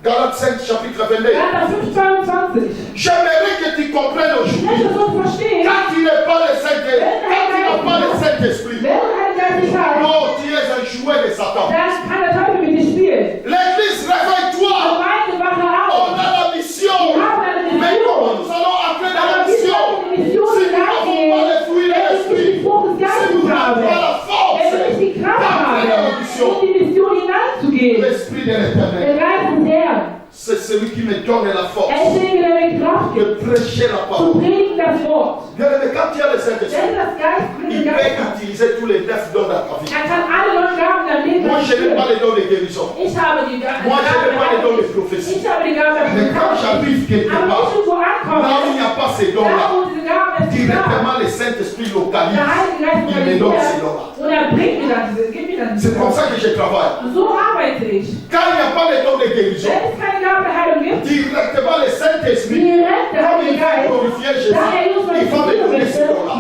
Galates 5, chapitre 22. Galater 5,22. J'aimerais que tu comprennes Ich aujourd'hui. möchte das so verstehen. Quand tu n'es pas le Saint-Esprit, quand tu n'as pas le Saint-Esprit, Wenn du einen Geist nicht hast, non, tu es un jouet de Satan. dann kann der Teufel mit dir spielen. L'église, réveille-toi. Gemeinde, wache On auf. a la mission. Wir haben eine Mais comment Mission. nous allons entrer dans la Aber wie mission sollen wir die Mission si nous n'avons pas hineingehen, les fruits de wenn ich nicht l'Esprit? die Frucht des Si Geistes nous n'avons habe? pas la force Wenn ich die Kraft d'entrer dans la habe, mission, in die Mission hineinzugehen. l'Esprit de l'Éternel, Der Geist des Herrn. c'est celui qui me donne la force Er ist derjenige, der mir Kraft de gibt, prêcher la zu parole. predigen das Wort. Bien aimé, quand tu as le Saint-Esprit, Wenn das Geist il den peut Geist hat, utiliser tous les 9 dons dans ta vie. er kann alle neuen Gaben im Leben Moi, je n'ai pas aktivieren. les dons de guérison. Ich habe die Gabe Moi, je n'ai pas les dons de der prophétie. Ich habe die Gabe der Mais quand Prophetie. j'arrive quelque Aber part, wenn ich irgendwo là où il ankomme, n'y a pas ces da dons-là, wo diese Gaben nicht da, directement le Saint-Esprit localise. der Heilige Geist Il me donne ces organisiert dons-là. und er bringt mir dann diese, gibt mir dann diese C'est comme Gaben. ça que je travaille. So arbeite ich. Quand il n'y a pas les dons de guérison, Wenn es keine Gabe der Heilung gibt, directement le Saint-Esprit, direkt der comme Heilige il faut Geist, glorifier Jésus, da er Jesus il va me donner ces möchte, dons-là.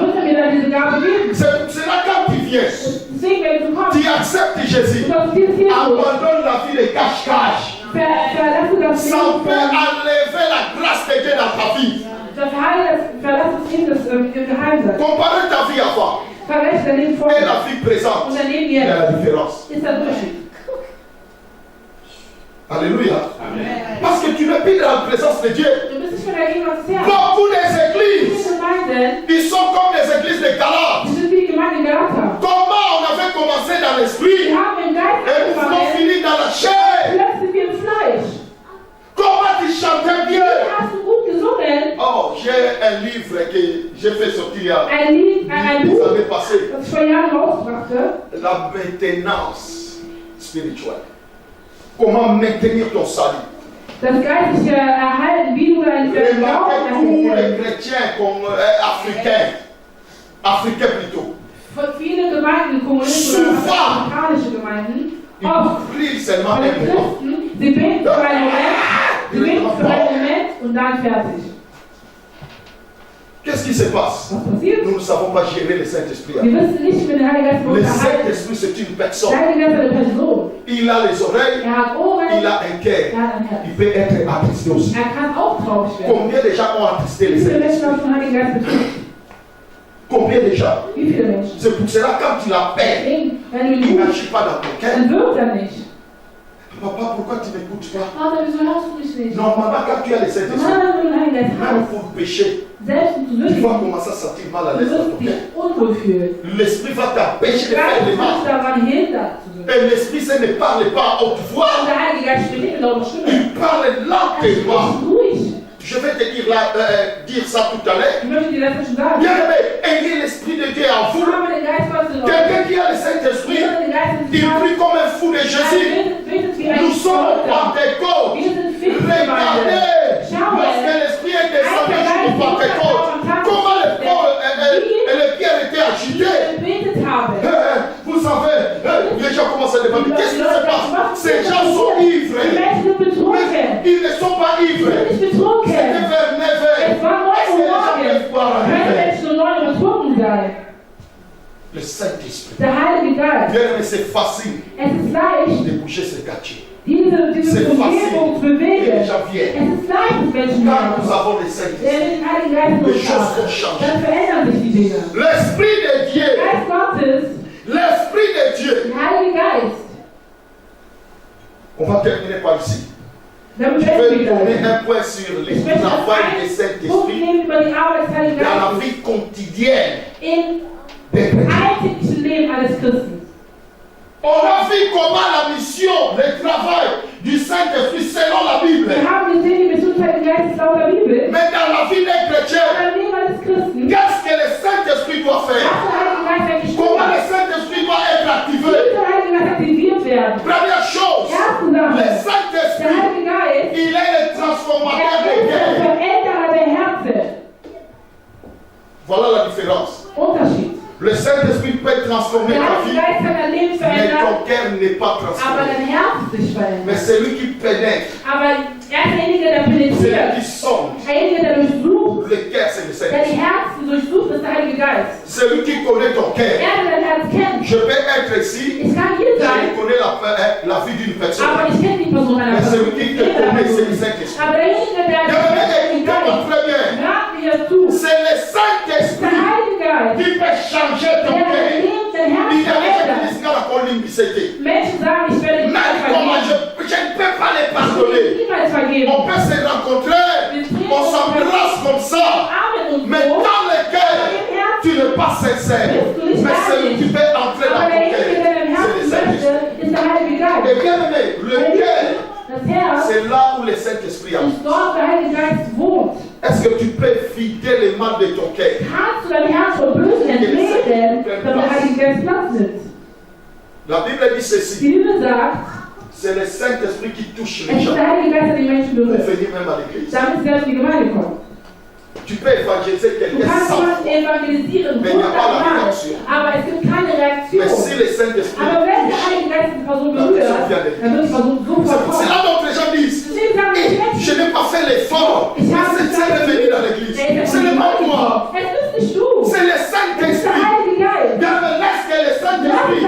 Tu acceptes Jésus. Abandonne la vie de cache-cache. Ça peut enlever la grâce de Dieu dans ta vie. Comparez ta vie avant et la vie présente. Il y a la différence. Alléluia. Amen. Parce que tu n'es plus dans la présence de Dieu. Beaucoup des églises, ils sont comme des églises de Galates. Comment on avait commencé dans l'esprit et nous avons fini dans la chair. Comment tu chantais bien. Oh, j'ai un livre que j'ai fait sortir il y a des années passées. La maintenance spirituelle. Comment maintenir ton salut. Remarquez tous les chrétiens comme africains plutôt. Souvent, ils prient seulement un moment. Qu'est-ce qui se passe? Nous ne savons pas gérer le Saint-Esprit. Le Saint-Esprit, c'est une personne. Il a les oreilles, il a un cœur. Il peut être attristé aussi. Combien de gens ont attristé le Saint-Esprit? Combien de gens? C'est pour cela quand tu l'appelles, il n'agit pas dans ton cœur. Papa, pourquoi tu ne m'écoutes pas? Normalement, quand tu as le Saint-Esprit, même pour pécher, tu vas commencer à sentir mal à l'aise dans ton cœur. L'Esprit va t'empêcher de faire le mal. Et l'Esprit, ça ne parle pas à haute voix. Il parle lentement. Je vais te dire ça tout à l'heure. Bien aimé, ayez l'Esprit de Dieu en vous. Quelqu'un qui a le Saint-Esprit, il prie comme un fou de Jésus. Nous sommes au Pentecôte. Regardez, lorsque l'Esprit est descendu sur le Pentecôte, comment le pierre était agité. Vous savez, les gens commencent à demander qu'est-ce qui se passe. Ces gens sont ivres. Mais ils ne sont pas ivres. C'était vers 9h. Est-ce que les gens peuvent boire à 9h? Le Saint-Esprit. Bien, mais c'est facile de bouger ce quartier. C'est facile. Et les gens viennent. Quand nous avons le Saint-Esprit, les choses vont changer. L'Esprit de Dieu. L'Esprit de Dieu. On va terminer par ici. Je vais donner un point sur le travail du Saint-Esprit dans la vie quotidienne des chrétiens. On a vu comment la mission, le travail du Saint-Esprit selon la Bible. Mais dans la vie des chrétiens, qu'est-ce que le Saint-Esprit doit faire? Comment le Saint-Esprit doit être activé? Première chose, le Saint-Esprit, il est le transformateur de guerre. Voilà la différence. Le Saint-Esprit peut transformer ta vie, mais ton cœur n'est pas transformé. Mais c'est lui qui pénètre. C'est lui qui sonde. Le cœur, c'est le Saint-Esprit. C'est lui qui connaît ton cœur. Je peux être ici, je connais la vie d'une personne. Mais c'est lui qui te connaît, c'est le Saint-Esprit. Écoutez-moi très bien. C'est le Saint-Esprit qui peut changer ton cœur. Il y a des églises qui ont la colline qui s'était. Mais comment je ne peux pas les pardonner. On peut se rencontrer, on s'embrasse comme ça. Mais dans le cœur, tu n'es pas sincère. Mais c'est lui qui peut entrer dans ton cœur. C'est le Saint-Esprit. Et bien aimé, le cœur, c'est là où le Saint-Esprit habite. Est-ce que tu peux vider les mains de ton cœur? La Bible dit ceci. C'est le Saint-Esprit qui touche les gens. Pour venir même à l'église. Tu peux évangéliser quelqu'un sans foi, mais il n'y a pas la réaction. Mais si le Saint-Esprit touche, la personne vient de l'église. C'est pour cela que les gens disent je n'ai pas fait l'effort. C'est de venir dans l'église. Ce n'est pas moi. C'est le Saint-Esprit. Laisse que le Saint-Esprit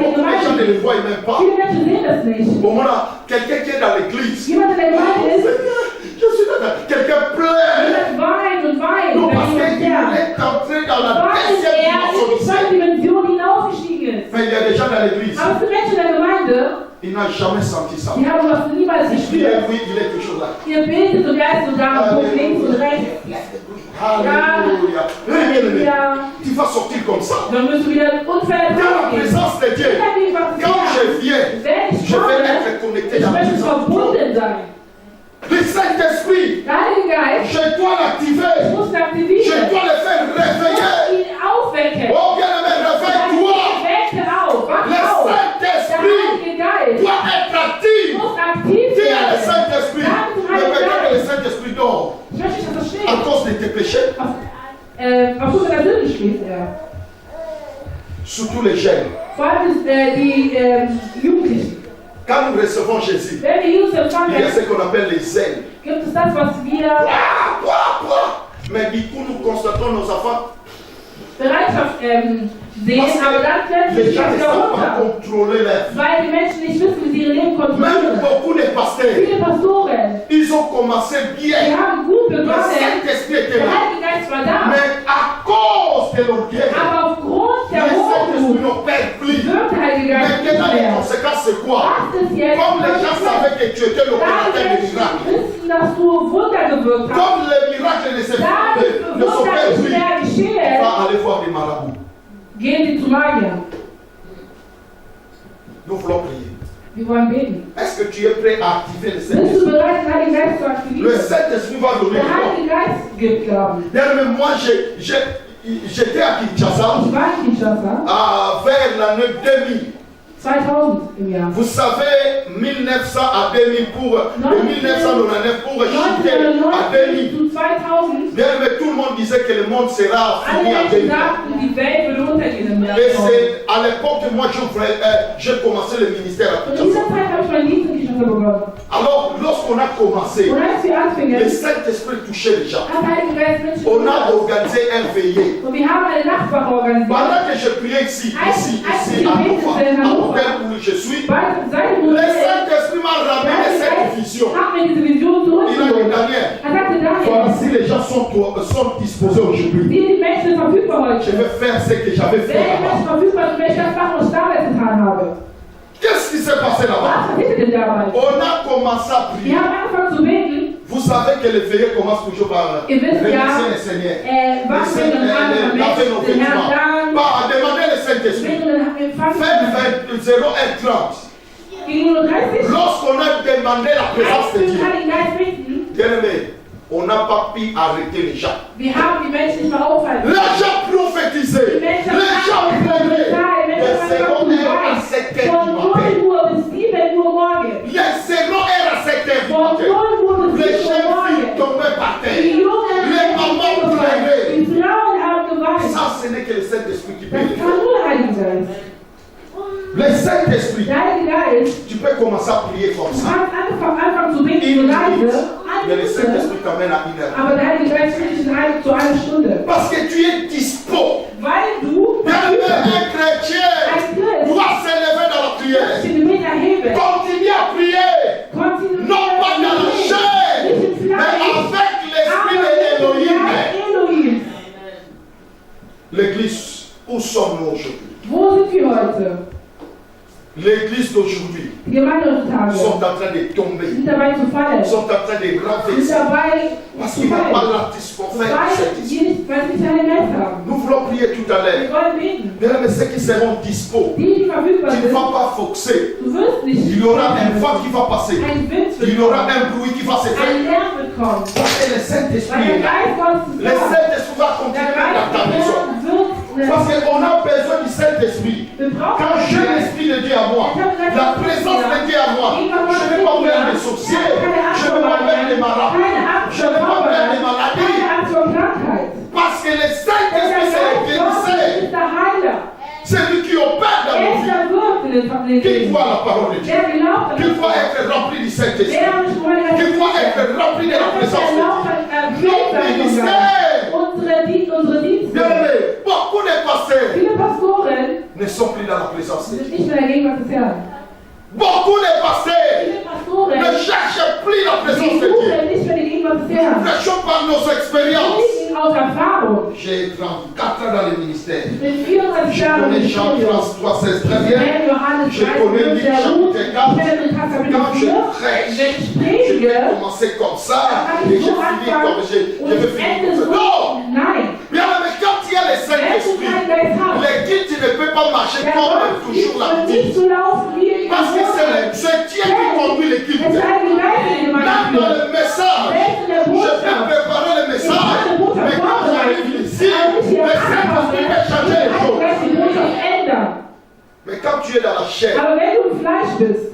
Beaucoup de gens ne le voient même pas. Au moment là, quelqu'un qui est dans l'église. Je suis là, quelqu'un pleure. Non, parce qu'il est entré dans la deuxième dimension. Mais il y a des gens dans l'église. Il n'a jamais senti ça. Il est toujours là. Alléluia. Tu vas sortir comme ça. Dans la présence de Dieu. Quand je viens, je vais être connecté dans la présence de Dieu. Le Saint-Esprit, je dois l'activer. Je dois le faire réveiller. Oh bien-aimé, réveille-toi. Le Saint-Esprit doit être actif. Dis à le Saint-Esprit. Mais maintenant que le Saint-Esprit dort, à cause de tes péchés, surtout les jeunes. Quand nous recevons Jésus, il y a ce qu'on appelle les ailes. Mais du coup, nous constatons nos enfants. Les gens ne savent pas contrôler leur vie. Même beaucoup de pasteurs, ils ont commencé bien. Le Saint-Esprit était là. Mais à cause de l'orgueil, le Saint-Esprit n'opère plus. Maintenant, les conséquences, c'est quoi? Comme les gens savaient que tu étais l'opérateur des miracles, comme les miracles ne s'opèrent plus, on va aller voir des marabouts. Nous voulons prier. Est-ce que tu es prêt à activer le Saint-Esprit? Le Saint-Esprit va donner le corps. Mais moi, j'étais à Kinshasa vers l'année 2000. 2000 im Jahr. Vous savez, 1900 à 2000 pour 1999 pour chuter à 2000. Bien, mais tout le monde disait que le monde sera fini à 2000. Et c'est à l'époque que moi j'ai commencé le ministère. Alors, lorsqu'on a commencé, le Saint-Esprit touchait les gens. On a organisé un veillé. Pendant que je priais ici, à Louvain, où je suis, le Saint-Esprit m'a ramené cette vision. Il a dit, Daniel, voici les gens sont disposés aujourd'hui. Je vais faire ce que j'avais fait là-bas. Qu'est-ce qui s'est passé là-bas? On a commencé à prier. Vous savez que le veillé commence toujours par remercier le Seigneur. Laver nos vêtements. Par demander le Saint-Esprit. Faire 0h30. Lorsqu'on a demandé la présence de Dieu, bien aimé, on n'a pas pu arrêter les gens. Les gens prophétisaient. Les gens plaisaient. Les 0h à 7h du matin. Les 0h à 7h du matin. Les jeunes filles tombaient par terre. Les mamans pleuraient. Ça, ce n'est que le Saint-Esprit qui peut le faire. Le Saint-Esprit, tu peux commencer à prier comme ça. Mais le Saint-Esprit t'amène à 1 heure. Parce que tu es dispo. Un chrétien doit s'élever dans la prière. Continue à prier. Non pas dans la chair, mais avec l'esprit d'Élohim. L'église, où sommes-nous aujourd'hui? L'église d'aujourd'hui sont en train de tomber, sont en train de renverser, parce qu'il n'y a pas l'artiste pour faire cette. Nous voulons prier tout à l'heure. Mais ceux qui seront dispo, tu ne vas pas foxer. Il y aura un vent qui va passer. Il y aura un bruit qui va se faire. Parce que le Saint-Esprit est là. Le Saint-Esprit va continuer dans ta maison. Parce qu'on a besoin du Saint-Esprit. Quand j'ai l'Esprit de Dieu à moi, la présence de Dieu à moi, je ne vais pas faire des sorciers, je ne vais pas faire des marabouts, je ne vais pas faire des maladies. Parce que le Saint-Esprit, c'est le guérisseur. C'est lui qui opère dans nos vies. Qui voit la parole de Dieu, qui doit être rempli du Saint-Esprit, qui doit être rempli de la présence de Dieu. Notre ministère. Beaucoup de pasteurs ne sont plus dans la présence de sind Dieu. nicht mehr in der Gegenwart des Herrn. Beaucoup de pasteurs Viele Pastoren ne cherchent plus la présence die de Dieu. suchen nicht mehr die Gegenwart des Herrn. Prêchons par nos expériences. Nicht aus Erfahrung. J'ai 34 ans dans le ministère. Mit 34 Je Jahren connais Jean 33, 16 très bien. Je connais Luc chapitre 4. Quand je prêche, je vais commencer comme ça et je finis comme je vais finir comme ça. Non! Nein. Bien, mais quand il y a le Saint-Esprit, l'équipe, tu ne peux pas marcher comme toujours la petite. Parce que c'est Dieu qui conduit l'équipe. Même dans le message, je peux préparer le message, mais quand j'arrive ici, le Saint-Esprit va changer les choses. Mais quand tu es dans la chair, Aber wenn du im Fleisch bist,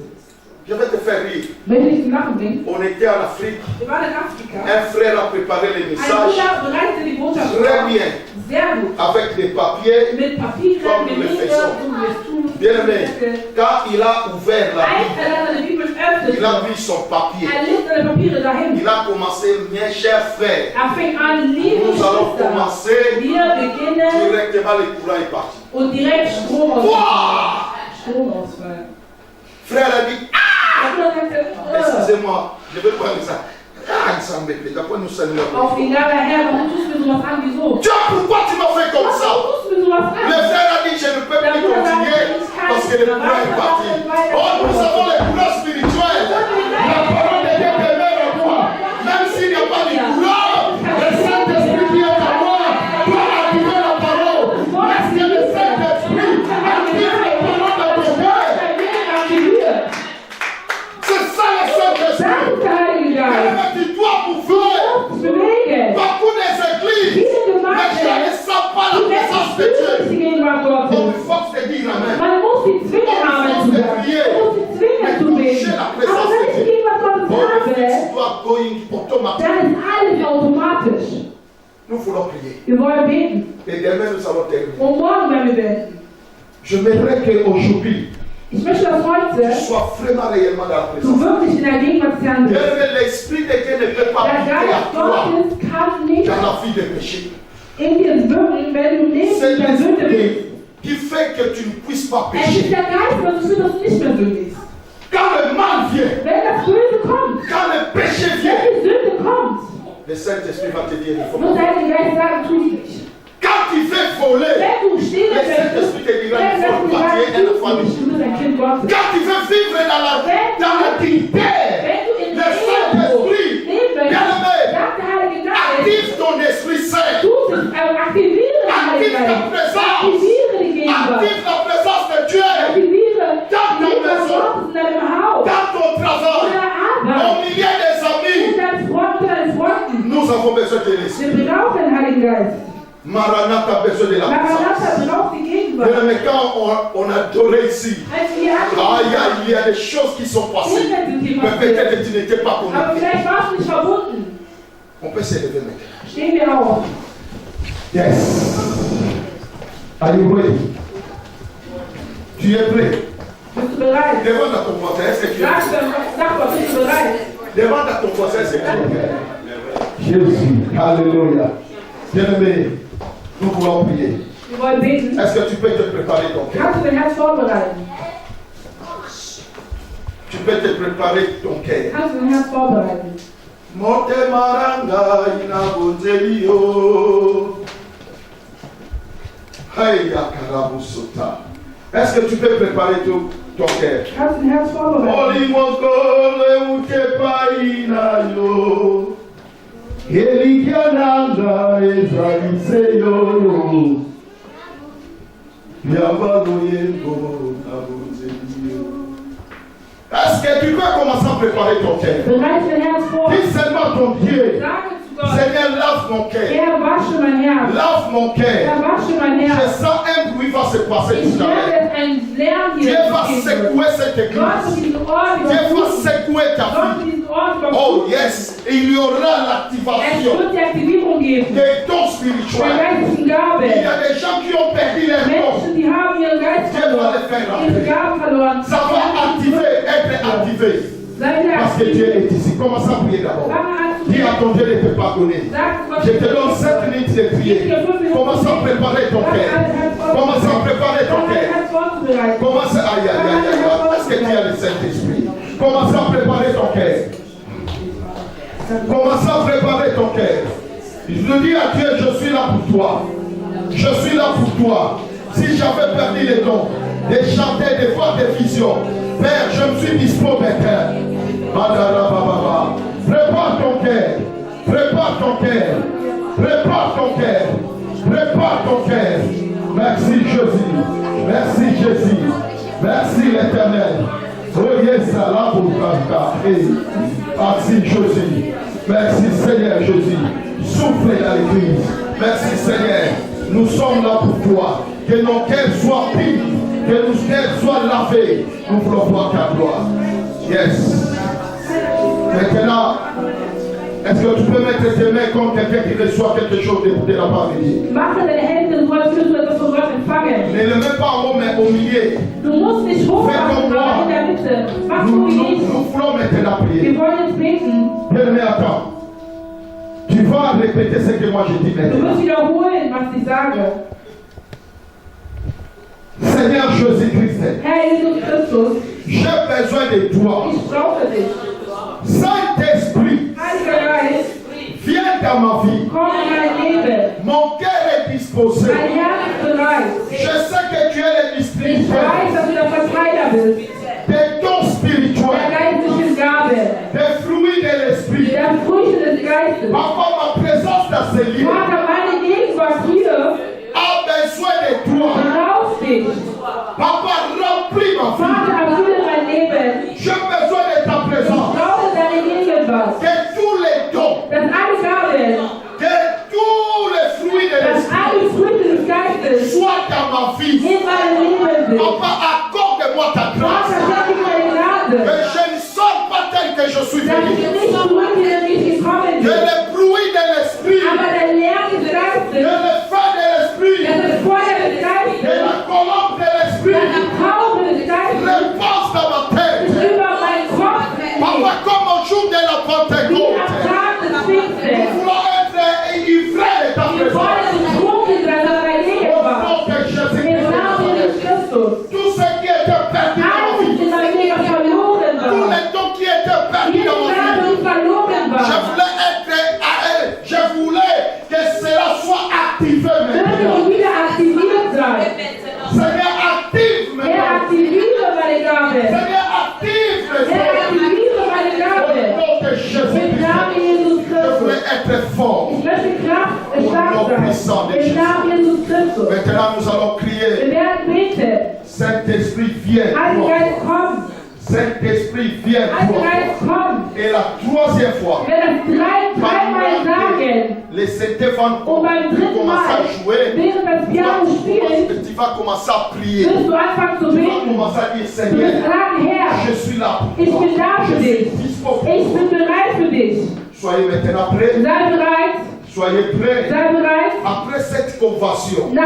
je vais te faire rire. möchte ich zum Lachen bringen. On était en Afrique, Wir waren in Afrika. un frère a préparé le Ein message Bruder bereitete die Botschaft très vor. bien, Sehr gut. avec des papiers. Mit Papieren, Comme mit nous le Liebe, faisons. so wie wir es tun. Bien aimé, quand il a ouvert la Als Bible, er dann seine Bibel öffnete, il a vu son papier. er legte seine Papiere dahin. Il a commencé, mes chers frères, Er fing an, liebe nous allons Geschwister, commencer wir beginnen directement, le courant est parti. und direkt Wow! Stromausfall. Frère a dit, Der Bruder sagte, excusez-moi, je vais prendre ça. Ah, il s'en met, d'après nous saluons. auf ihn, ja, Herr, warum tust du mir sowas an? Wieso? Dieu, pourquoi tu m'as fait comme ça? Warum tust du mir sowas Le an? frère a dit, je ne peux plus continuer parce que le courant est parti. Oh, nous avons le courant spirituel. La parole de Dieu demeure en moi. Même s'il n'y a pas de courant, le Saint-Esprit qui est en moi doit activer la parole. Parce que le Saint-Esprit active la parole dans ton cœur. C'est ça le Saint-Esprit. Tu dois pouvoir. Beaucoup des églises ne savent pas la présence de Dieu. On force de dire Amen. Man muss sie zwingen, Amen zu sagen. Man muss sie zwingen zu beten. Aber wenn ich die Gegenwart Gottes habe, Tu dois going automatique. dann ist alles automatisch. Nous voulons prier. Wir wollen beten. Et demain nous allons terminer. Und morgen werden wir beten. J'aimerais qu'aujourd'hui, Ich möchte, dass tu heute sois vraiment réellement dans la du présence. wirklich in der Gegenwart des Herrn bist. L'Esprit de Dieu ne peut pas Der habiter à Geist toi Gottes kann nicht dans la vie de péché. in dir wirken, wenn du lebst C'est in der Sünde bist. l'Esprit qui fait que tu ne puisses pas Es ist pécher. der Geist, der dazu führt, dass du nicht mehr sündigst. Quand le mal vient, Wenn das Böse kommt, quand le péché wenn vient, die Sünde kommt, le Saint-Esprit va te dire il faut wird pas. dein Geist sagen, tu es nicht. Quand tu veux voler, Wenn du stehen le Saint-Esprit te dira il faut bâtir une famille. du bist ein Kind Gottes. Quand tu veux vivre dans la dignité, Wenn du in le der Saint-Esprit, leben bien möchtest, aimé, sagt der Heilige Geist, active ton Esprit Saint. aktiviere den Active Heiligen ta Geist. présence. Aktiviere die Gegenwart. Active la présence de Dieu Aktiviere die dans ta Gegenwart maison, Gottes in deinem Haus. dans ton In travail, deiner au Arbeit. milieu des amis. In deinen Freunden, deinen Freunden. Nous avons besoin de l'Esprit. Wir brauchen den Heiligen Geist. Maranatha a besoin de la Maranatha présence. braucht die Gegenwart. Mais quand on adorait ici, Als wir il y a des choses qui sont passées. Mais peut-être que tu n'étais pas aber connecté. vielleicht warst du nicht verbunden. On peut se lever maintenant. Stehen wir auf. Yes. Are you ready? Tu es prêt? Bist du bereit? Demande à ton voisin, est-ce que tu es Sag prêt? mal, bist du bereit? Demande à ton voisin, est-ce que tu es prêt? Jésus, alléluia. Bien-aimé, nous voulons prier. Wir wollen beten. Est-ce que tu peux te préparer ton cœur? Kannst du dein Herz vorbereiten? Tu peux te préparer ton cœur. Kannst du dein Herz vorbereiten? Mote maranga inabonzelio. Hey yakarabusota. Est-ce que tu peux préparer ton cœur? Kannst du dein Herz vorbereiten? Olimokole ukepaina yo. Elikiananga ezaliseyo. Yabalo yego nabonzelio. Est-ce que tu peux commencer à préparer ton cœur? Bereite dein Herz vor. Dis seulement ton Dieu. Sage zu Gott. Seigneur, lave mon cœur. Herr, wasche mein Herz. Lave mon cœur. Herr, wasche mein Je Herz. sens un bruit va se passer Ich tout à l'heure. werde ein Lärm Dieu hier va geben. secouer cette Gott wird église. diesen Ort Dieu va überfluten. secouer ta Gott vie. wird diesen Ort Oh überfluten. yes, il y aura Es l'activation wird die Aktivierung geben. des dons Der spirituels. geistlichen Il y Gabe. a des gens qui ont perdu leurs dons. Menschen, die haben ihren Geist Dieu va verloren. les faire Ihre rentrer. Gaben verloren. Ça va activer, être activé. Parce que Dieu est ici. Commence à prier d'abord. Dis à ton Dieu de te pardonner. Je te donne 7 minutes de prier. Commence à préparer ton cœur. Commence à préparer ton cœur. Commence à... Aïe, aïe, aïe, aïe. Est-ce que tu as le Saint-Esprit? Commence à préparer ton cœur. Commence à préparer ton cœur. Je dis à Dieu, je suis là pour toi. Je suis là pour toi. Si j'avais perdu les dons, de chanter, de voir des visions, Père, je me suis dispo maintenant. Prépare ton cœur. Prépare ton cœur. Prépare ton cœur. Prépare ton cœur. Merci Jésus. Merci Jésus. Merci l'Éternel. Oh yes, Allah pour merci Jésus. Merci Seigneur Jésus. Souffle dans l'église. Merci Seigneur. Nous sommes là pour toi. Que nos cœurs soient purs. Que nos cœurs soient lavés. Nous voulons voir ta gloire. Yes. Maintenant, est-ce que tu peux mettre tes mains comme quelqu'un qui reçoit quelque chose de la part de Dieu? Ne le mets pas en haut, mais au milieu. Fais comme moi. Nous voulons maintenant prier. Bien-aimé, attends. Tu vas répéter ce que moi je dis maintenant. Seigneur Jésus-Christ, j'ai besoin de toi. Saint-Esprit, viens dans ma vie. Mon cœur est disposé. Je sais que tu es le spirituel. Des dons spirituels. Des fruits de l'esprit. Papa, ma présence dans ce lieu a besoin de toi. Papa, remplis ma vie. J'ai besoin de ta présence. Que tous les dons, que tous les fruits de l'esprit soient dans ma vie. Papa, accorde-moi ta grâce. Que je ne sors pas tel que je suis venu. Que le bruit de l'esprit, que le feu de l'esprit, que la colombe de l'esprit repasse dans ma tête. Papa, comme au jour de la Pentecôte, nous voulons être enivrés de ta présence. Au nom de Jésus-Christ, tout ce qui était perdu dans ma vie, tous les dons qui étaient perdus dans ma vie, je voulais que cela soit activé maintenant. Seigneur, active maintenant. Seigneur, active maintenant. Au nom de Jésus-Christ, je voulais être fort. Au nom puissant de Jésus. Maintenant, nous allons crier. Saint-Esprit, viens. Saint-Esprit, viens toi. Et la troisième fois, les Saint-Esprit vont commencer à jouer. Tu vas commencer à prier. Tu vas commencer à dire, Seigneur, je suis là pour toi. Je suis dispo pour toi. Soyez maintenant prêts. Soyez prêts. Après cette conversion, je veux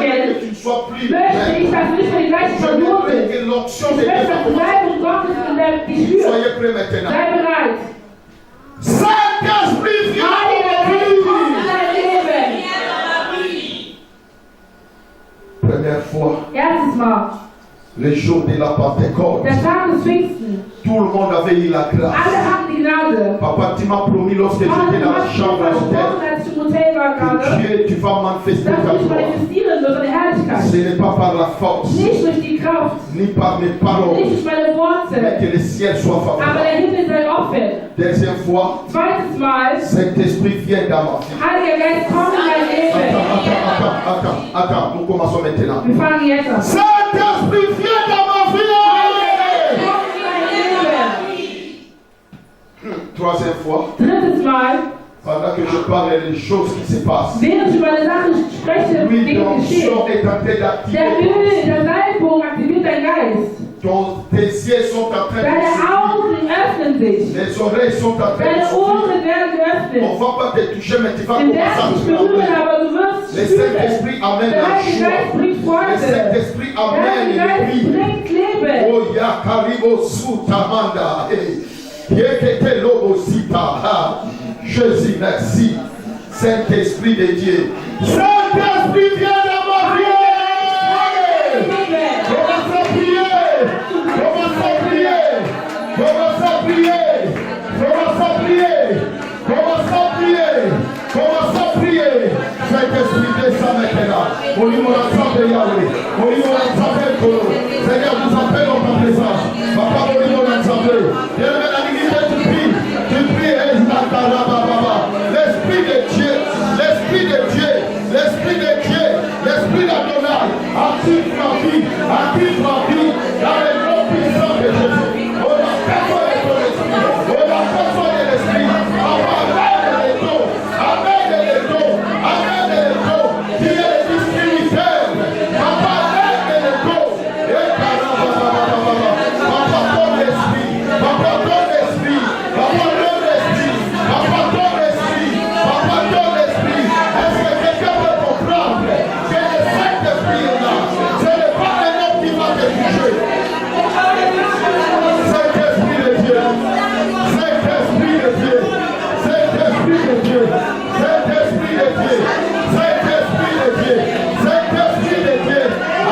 que tu ne sois plus le même. Je veux que l'onction de Dieu. Soyez prêts maintenant. Saint-Esprit, viens dans ma vie. Première fois, le jour de la Pentecôte, tout le monde avait eu la grâce. Papa, tu m'as promis lorsque j'étais dans la chambre à l'hôtel, Dieu, tu vas manifester ta gloire. Ce n'est pas par la force, ni par mes paroles, mais que le ciel soit favorable. Deuxième fois, Saint-Esprit vient dans ma vie. Attends, nous commençons maintenant. Saint-Esprit vient dans ma vie. Troisième fois, pendant que je parle des choses qui se passent, lui, l'onction est en train d'activer. Tes yeux sont en train de s'ouvrir. Les oreilles sont en train de s'ouvrir. On ne va pas te toucher, mais tu vas commencer à te trembler. Le Saint-Esprit amène la joie. Le Saint-Esprit amène le vie. Oh, Yakaribo Soutamanda. Yekete Lobo Sita. Jésus, merci. Saint-Esprit de Dieu. Saint-Esprit, viens dans ma vie. Commence à prier. Commence à prier. Commence à prier. Commence à prier. Commence à prier. Commence à prier. Saint-Esprit, descend maintenant. Au niveau de l'ensemble de Yahweh. Au niveau de l'ensemble de Kolo. Seigneur, nous appelons ta présence. Papa, au niveau de l'ensemble. Viens dans la dignité, tu pries. Tu pries. L'Esprit de Dieu. L'Esprit de Dieu. L'Esprit de Dieu. L'Esprit d'Adonai. Active ma vie. Active ma vie. Dans le nom puissant de Jésus. On a besoin de ton esprit. On a besoin de l'esprit. Amène les dos. Amène les dos. Amène les dos. Tu es le distributeur. Papa, amène les dos. Et Papa, ton esprit. Papa, ton esprit. Papa, ton esprit. Papa, ton esprit. Papa, ton esprit. Est-ce que quelqu'un peut comprendre que le Saint-Esprit est là? Ce n'est pas un homme qui va te juger. Saint-Esprit de Dieu. Saint-Esprit de Dieu. Saint-Esprit de Dieu. Saint-Esprit de Dieu. Saint-Esprit de Dieu. Saint-Esprit de Dieu.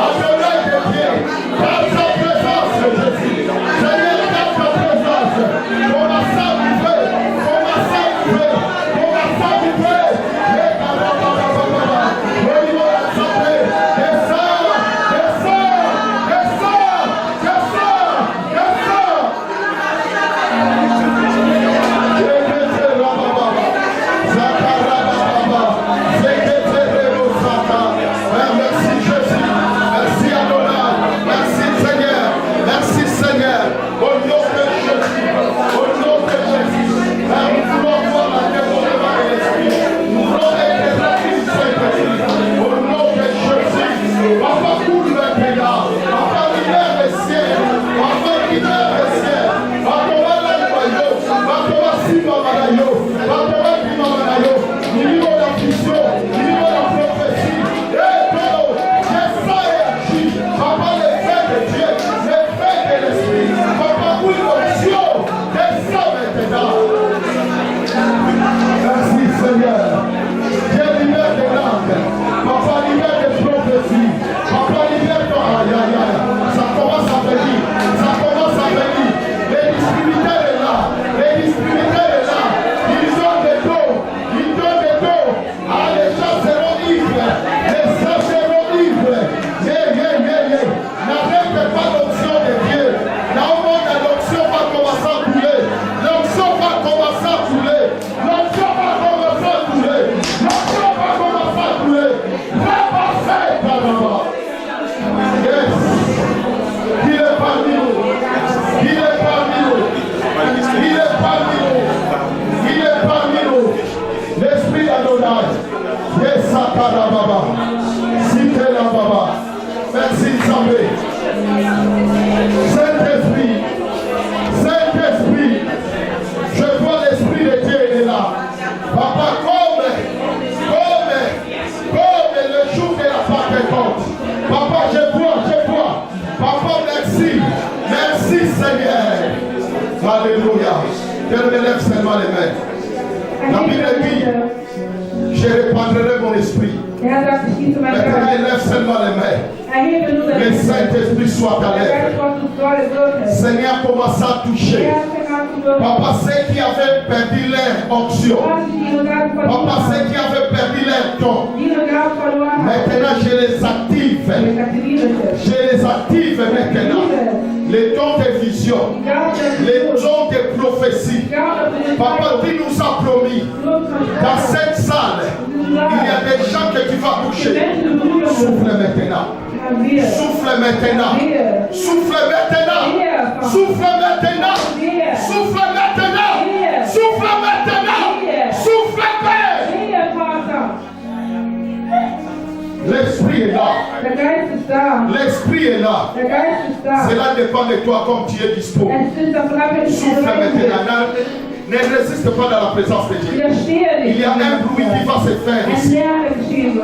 Adonai de Dieu. Dans sa présence, Jésus. Seigneur, dans ta présence. Commence à vivre. Commence à vivre. Commence à vivre. Au niveau de l'assemblée. Descends. Descends. Descends. Descends. Descends. Merci Jésus, merci Adonai, merci Seigneur, merci Seigneur, au nom de Jésus, au nom de Jésus, nous voulons voir la dévoilement de l'Esprit, nous voulons être remplis du Saint-Esprit, au nom de Jésus, Papa coule maintenant, Papa libère le ciel, Papa libère le ciel, Papa va la noyau, Papa va Simba Manayo, Papa va Simba Manayo, niveau de vision, niveau de prophétie, Papa, le fait de Dieu, le fait de l'Esprit, Papa, pour l'onction, descends maintenant. Merci Seigneur. Dieu libère des langues. Papa, libère des prophéties. Papa, libère ton aïe. Ça commence à venir. Ça commence à venir. Les distributeurs est là. Les distributeurs est là. Ils ont des dos. Ils donnent des dos. Ah, les gens seront ivres. Les gens seront ivres. N'arrête pas l'onction de Dieu. Là où l'onction va commencer à couler. L'onction va commencer à couler. L'onction va commencer à couler. L'onction va commencer à couler. Repassez par là-bas. Yes. Il est parmi nous. Il est parmi nous. Il est parmi nous. Il est parmi nous. L'Esprit d'Adonai. Yes, Sakarababa. Sikelababa. Merci Zambé. Saint-Esprit, Saint-Esprit, je vois l'Esprit de Dieu est là. Papa, comme le jour de la Pentecôte. Papa, je vois. Papa, merci. Merci Seigneur. Alléluia. Je me lève seulement les mains. La Bible dit, je répandrai mon esprit. Maintenant, élève seulement les mains. Le Saint-Esprit soit à l'aide. Seigneur, commence à toucher. Papa, ceux qui avaient perdu leur onction. Papa, ceux qui avaient perdu leur don. Maintenant, je les active. Je les active maintenant. Les dons de vision. Les dons de prophétie. Papa, tu nous as promis. Dans cette salle, il y a des gens que tu vas toucher. Souffle maintenant. Souffle maintenant. Souffle maintenant. Souffle maintenant. Souffle maintenant. Souffle maintenant. Souffle maintenant. L'Esprit est là. L'Esprit est là. Cela dépend de toi comme tu es dispo. Souffle maintenant. Ne résiste pas dans la présence de Dieu. Il y a un bruit qui va se faire ici.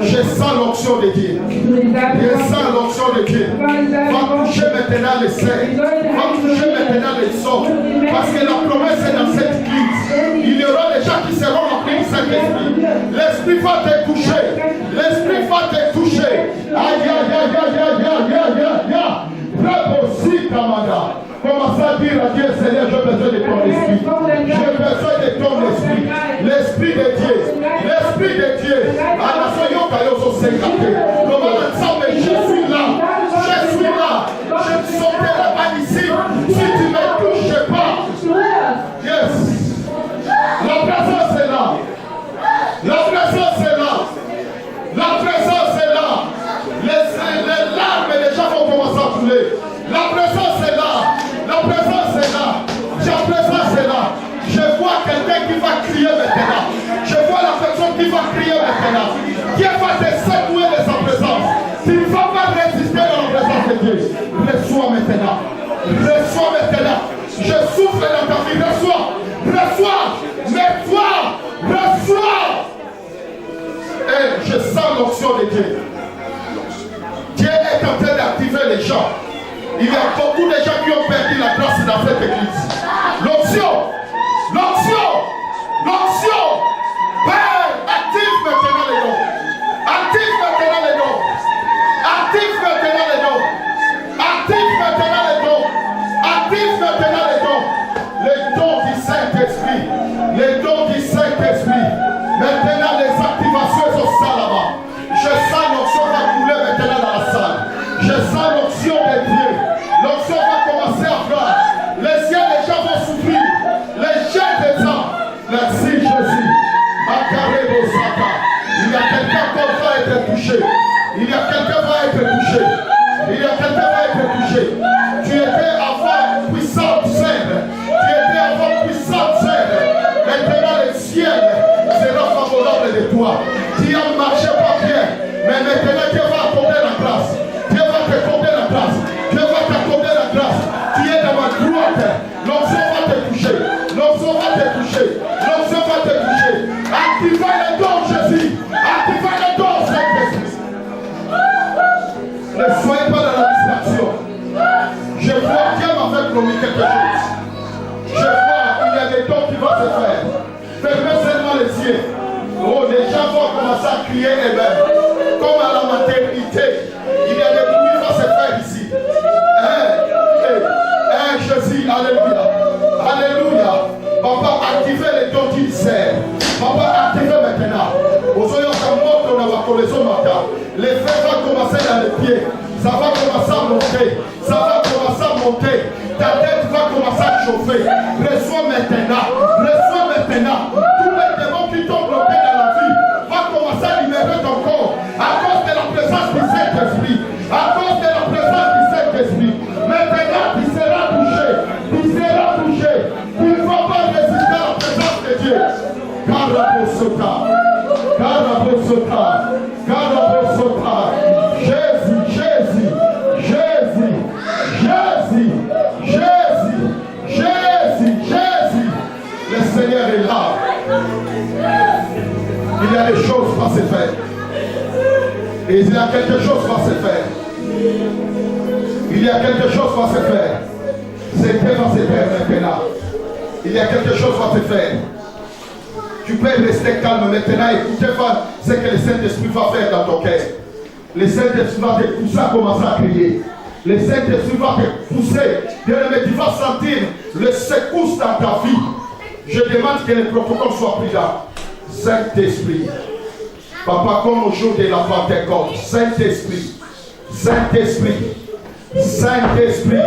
Je sens l'onction de Dieu. Je sens l'onction de Dieu. Va toucher maintenant les saints. Va toucher maintenant les autres. Parce que la promesse est dans cette église. Il y aura des gens qui seront remplis du Saint-Esprit. L'Esprit va te toucher. L'Esprit va te toucher. Aïe, aïe, aïe, aïe, aïe, aïe, aïe, aïe, aïe. Aussi, Kamada. Commence à dire à Dieu, Seigneur, j'ai besoin de ton esprit. J'ai besoin de ton esprit. L'esprit de Dieu. L'esprit de Dieu. Je suis là. Je suis là. Je ne sortirai pas d'ici. Si tu ne me touches pas. Yes. La présence est là. La présence est là. La présence est là. Les larmes des gens vont commencer à couler. La présence est là. La présence est là. La présence est là. Je vois quelqu'un qui va crier maintenant. Je vois la personne qui va crier maintenant. Dieu va te secouer de sa présence. Tu ne vas pas résister à la présence de Dieu. Reçois maintenant. Reçois maintenant. Je souffle dans ta vie. Reçois. Reçois. Reçois. Reçois. Et je sens l'onction de Dieu. Dieu est en train d'activer les gens. Il y a beaucoup de gens qui ont perdu la grâce dans cette église. L'onction, l'onction, l'onction. Père, active maintenant les dons. Active maintenant les dons. Active maintenant les dons. Active maintenant les dons. Active maintenant les dons. Les dons du Saint-Esprit. Les dons du Saint-Esprit. Maintenant les activations sont ça là-bas. Je sens l'onction va couler maintenant dans la salle. Je sens l'onction de Dieu. L'onction va commencer à faire. Les cieux, les gens vont souffrir. Les gens des hommes. Merci Jésus. Il y a quelqu'un qui va être touché. Il y a quelqu'un qui va être touché. Il y a quelqu'un qui va être touché. Tu étais avant puissante scène. Tu étais avant puissante scène. Maintenant le ciel sera favorable de toi. Tu as marché pas bien. Mais maintenant Dieu va accorder la grâce. Dieu va t'accorder la grâce. Dieu va t'accorder la grâce. Tu es dans ma droite. L'onction va te toucher. L'onction va te toucher. L'onction va te toucher. Activez les dons, Jésus. Activez les dons, Saint-Esprit. Ne soyez pas dans la distraction. Je vois Dieu m'avait promis quelque chose. Je vois qu'il y a des dons qui vont se faire. Fermez seulement les yeux. Oh, les gens vont commencer à crier et même. Comme à la maternité. Il y a des bruits qui vont se faire ici. Jésus, alléluia. Alléluia. Papa, activez les dons qui servent. Papa, activez maintenant. Les feux vont commencer dans les pieds. Ça va commencer à monter. Ça va commencer à monter. Ta tête va commencer à chauffer. Reçois maintenant. Reçois maintenant. Tous les démons qui t'ont bloqué dans la vie vont commencer à libérer ton corps. À cause de la présence du Saint-Esprit. À cause de la présence du Saint-Esprit. Maintenant, tu seras touché. Tu seras touché. Tu ne vas pas résister à la présence de Dieu. Karabosota. Karabosota. Karabosota. Jésus, Jésus, Jésus, Jésus, Jésus, Jésus, Jésus. Le Seigneur est là. Il y a des choses qui vont se faire. Et il y a quelque chose qui va se faire. Il y a quelque chose qui va se faire. C'était va se faire maintenant. Il y a quelque chose qui va se faire. Tu peux rester calme maintenant. Écoutez pas ce que le Saint-Esprit va faire dans ton cœur. Le Saint-Esprit va te pousser à commencer à crier. Le Saint-Esprit va te pousser. Mais tu vas sentir le secousse dans ta vie. Je demande que les protocoles soient pris là. Saint-Esprit. Papa, comme au jour de la Pentecôte. Saint-Esprit. Saint-Esprit. Saint-Esprit.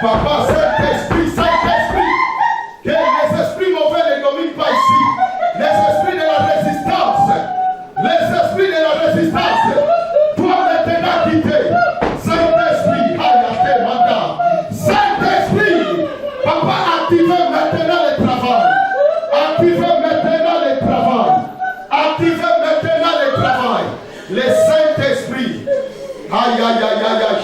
Papa, Saint-Esprit. Saint-Esprit. Que les esprits mauvais ne dominent pas ici. Les esprits de la résistance. Les esprits de la résistance. Toi maintenant quitter. Saint-Esprit. Saint-Esprit. Papa, activez maintenant le travail. Activez maintenant le travail. Activez maintenant le travail. Le Saint-Esprit. Aïe, aïe, aïe, aïe, aïe.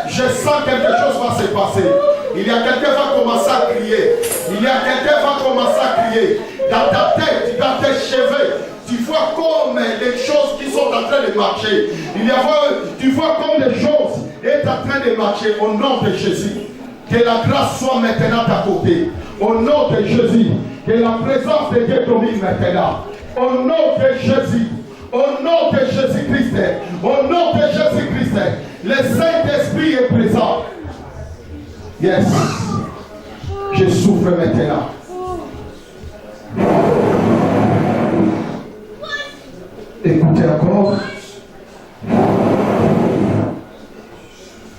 Je sens quelque chose va se passer. Il y a quelqu'un qui va commencer à crier. Il y a quelqu'un qui va commencer à crier. Dans ta tête, dans tes cheveux, tu vois comme les choses qui sont en train de marcher. Tu vois comme les choses sont en train de marcher au nom de Jésus. Que la grâce soit maintenant à côté. Au nom de Jésus. Que la présence de Dieu domine maintenant. Au nom de Jésus. Au nom de Jésus-Christ. Au nom de Jésus-Christ. Le Saint-Esprit est présent. Yes. Je souffre maintenant. Écoutez encore.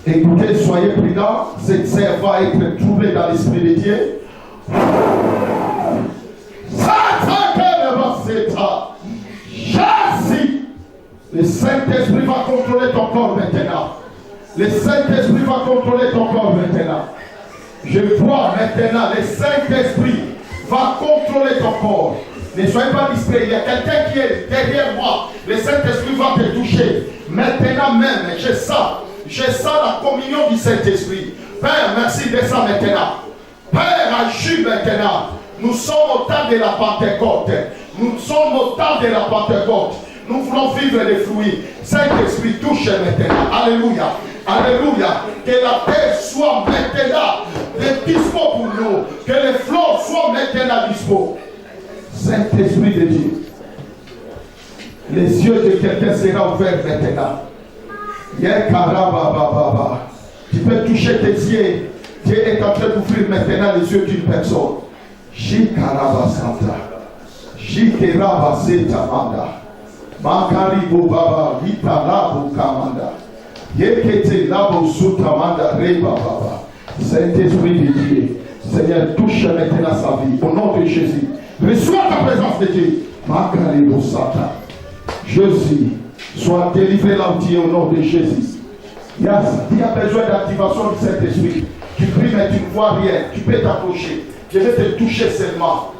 Écoutez, soyez prudents. Cette serre va être troublée dans l'esprit de Dieu. Jésus, le Saint-Esprit va contrôler ton corps maintenant. Le Saint-Esprit va contrôler ton corps maintenant. Je vois maintenant, le Saint-Esprit va contrôler ton corps. Ne soyez pas distraits. Il y a quelqu'un qui est derrière moi. Le Saint-Esprit va te toucher. Maintenant même, je sens la communion du Saint-Esprit. Père, merci de ça maintenant. Père, agis maintenant. Nous sommes au temps de la Pentecôte. Nous sommes au temps de la Pentecôte. Nous voulons vivre les fruits. Saint-Esprit, touche maintenant. Alléluia. Alléluia. Que la terre soit maintenant dispo pour nous. Que les fleurs soient maintenant dispo. Saint-Esprit de Dieu. Les yeux de quelqu'un seront ouverts maintenant. Tu peux toucher tes yeux. Dieu est en train d'ouvrir maintenant les yeux d'une personne. Shikaraba Santa. Shikaraba Setamanda. Makaribo Baba. Hitalabo Kamanda. Yekete Labo Sutamanda Reba Baba. Saint-Esprit de Dieu. Seigneur, touche maintenant sa vie. Au nom de Jésus. Reçois ta présence de Dieu. Makaribo Santa. Jésus. Sois délivré là où tu es au nom de Jésus. Il y a besoin d'activation du Saint-Esprit. Tu pries mais tu ne vois rien. Tu peux t'approcher. Je vais te toucher seulement.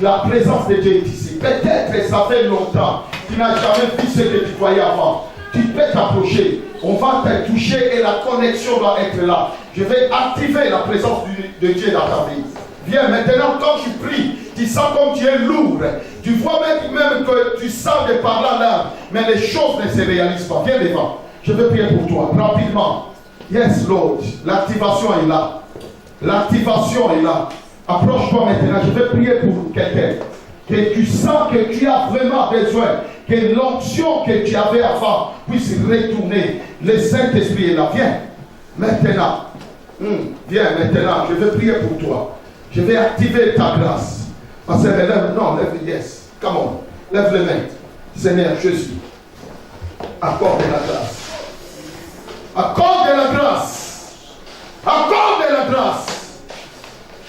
La présence de Dieu est ici. Peut-être ça fait longtemps. Tu n'as jamais vu ce que tu voyais avant. Tu peux t'approcher. On va te toucher et la connexion va être là. Je vais activer la présence de Dieu dans ta vie. Viens maintenant, quand tu pries, tu sens comme tu es lourd. Tu vois même que tu sens de parler là, mais les choses ne se réalisent pas. Viens devant. Je vais prier pour toi, rapidement. Yes, Lord. L'activation est là. L'activation est là. Approche-toi maintenant. Je vais prier pour quelqu'un. Que tu sens que tu as vraiment besoin. Que l'onction que tu avais avant puisse retourner. Le Saint-Esprit est là. Viens. Maintenant. Viens maintenant. Je vais prier pour toi. Je vais activer ta grâce. Parce que lève, yes. Come on. Lève les mains. Seigneur Jésus. Accorde la grâce. Accorde la grâce. Accorde la grâce.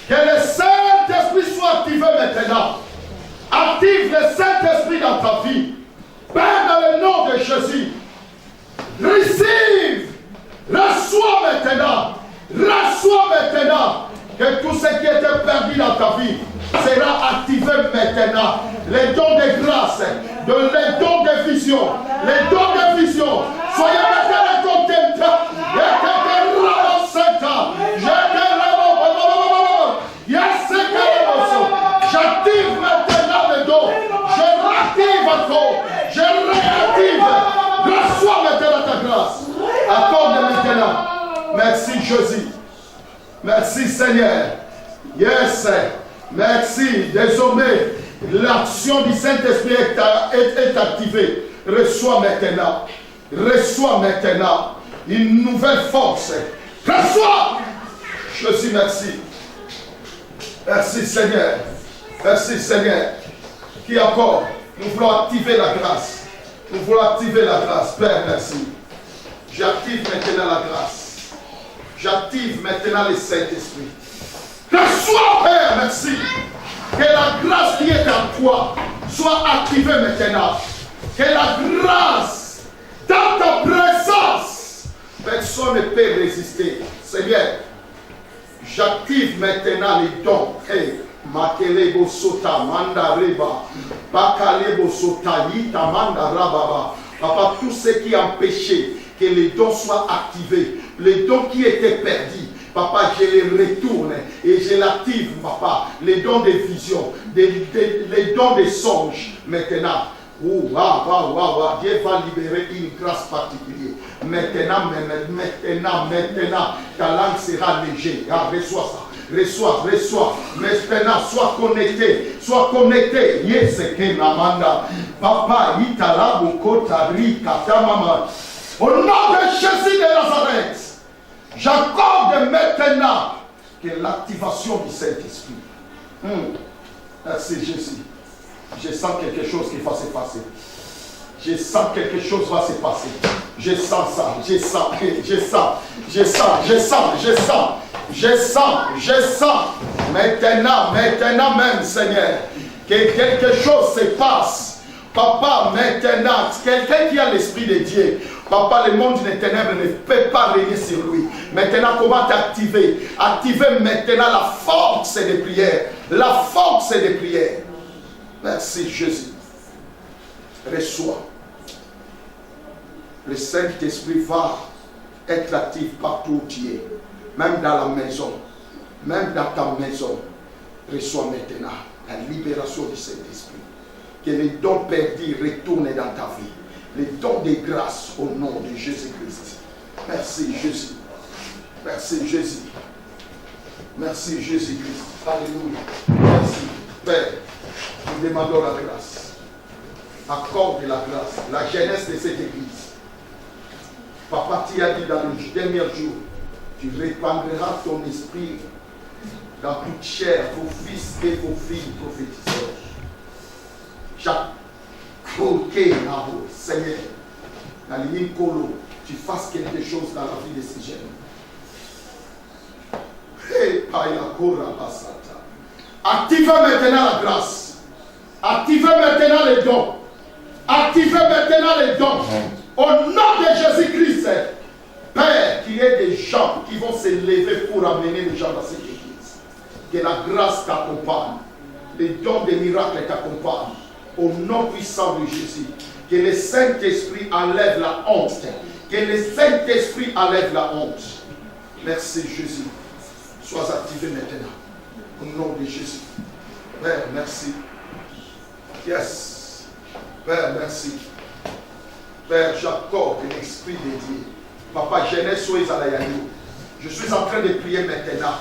Que le Saint-Esprit soit activé maintenant. Active le Saint-Esprit dans ta vie. Père, dans le nom de Jésus. Receive. Reçois maintenant. Reçois maintenant. Que tout ce qui était perdu dans ta vie sera activé maintenant. Les dons de grâce, les dons de vision, les dons de vision. Soyez maintenant contents. J'active maintenant les dons. Je réactive encore. Je réactive. Reçois maintenant ta grâce. Accorde maintenant. Merci Jésus. Merci Seigneur. Yes. Merci. Désormais, l'action du Saint-Esprit est activée. Reçois maintenant. Reçois maintenant une nouvelle force. Reçois. Jésus, merci. Merci Seigneur. Merci Seigneur. Qui encore? Nous voulons activer la grâce. Nous voulons activer la grâce. Père, merci. J'active maintenant la grâce. J'active maintenant le Saint-Esprit. Reçois, Père, merci. Que la grâce qui est en toi soit activée maintenant. Que la grâce dans ta présence, personne ne peut résister. Seigneur, j'active maintenant les dons. Hey, Makelebo Sota, Manda Reba, Bakalebo Sota, Yita Manda Rababa. Papa, tout ce qui empêchait que les dons soient activés, les dons qui étaient perdus, Papa, je les retourne et je l'active, papa. Les dons de vision, les dons de songes, maintenant. Dieu va libérer une grâce particulière. Maintenant, ta langue sera légère. Reçois ça. Reçois. Maintenant, sois connecté. Yes, Kenamanda. Papa, Itala, Bukotari, Katamama. Au nom de Jésus de Nazareth, j'accorde maintenant que l'activation du Saint-Esprit. Merci Jésus. Je sens quelque chose qui va se passer. Je sens quelque chose va se passer. Je sens ça. Je sens. Maintenant même, Seigneur, que quelque chose se passe. Papa, maintenant, quelqu'un qui a l'Esprit de Dieu, papa, le monde des ténèbres ne peut pas régner sur lui. Maintenant, comment t'activer? Activer maintenant la force des prières. La force des prières. Merci Jésus. Reçois. Le Saint-Esprit va être actif partout où tu es. Même dans la maison. Même dans ta maison. Reçois maintenant la libération du Saint-Esprit. Que les dons perdus retournent dans ta vie. Les dons de grâce au nom de Jésus-Christ. Merci Jésus. Merci Jésus. Merci Jésus-Christ. Alléluia. Merci Père. Nous demandons la grâce. Accorde la grâce. La jeunesse de cette église. Papa, tu as dit dans le dernier jour, tu répandras ton esprit dans toute chair, vos fils et vos filles prophétiseurs. Seigneur, dans les Kolo, tu fasses quelque chose dans la vie de ces jeunes. Activez maintenant la grâce. Activez maintenant les dons. Activez maintenant les dons. Au nom de Jésus-Christ, Père, qu'il y ait des gens qui vont se lever pour amener les gens dans cette église. Que la grâce t'accompagne. Les dons des miracles t'accompagnent. Au nom puissant de Jésus. Que le Saint-Esprit enlève la honte. Que le Saint-Esprit enlève la honte. Merci Jésus. Sois activé maintenant. Au nom de Jésus. Père, merci. Yes. Père, merci. Père, j'accorde l'esprit de Dieu. Papa, je suis en train de prier maintenant.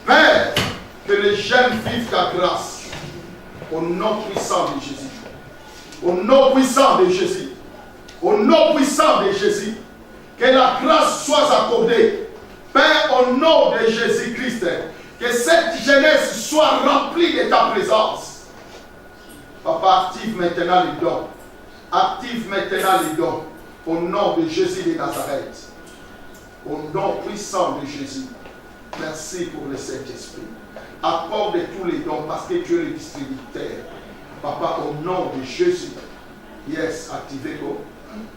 Père, que les jeunes vivent ta grâce. Au nom puissant de Jésus. Au nom puissant de Jésus. Au nom puissant de Jésus. Que la grâce soit accordée. Père, au nom de Jésus-Christ. Que cette jeunesse soit remplie de ta présence. Papa, active maintenant les dons. Active maintenant les dons. Au nom de Jésus de Nazareth. Au nom puissant de Jésus. Merci pour le Saint-Esprit. Accorde tous les dons parce que tu es le distributeur. Papa, au nom de Jésus. Yes, activez-le.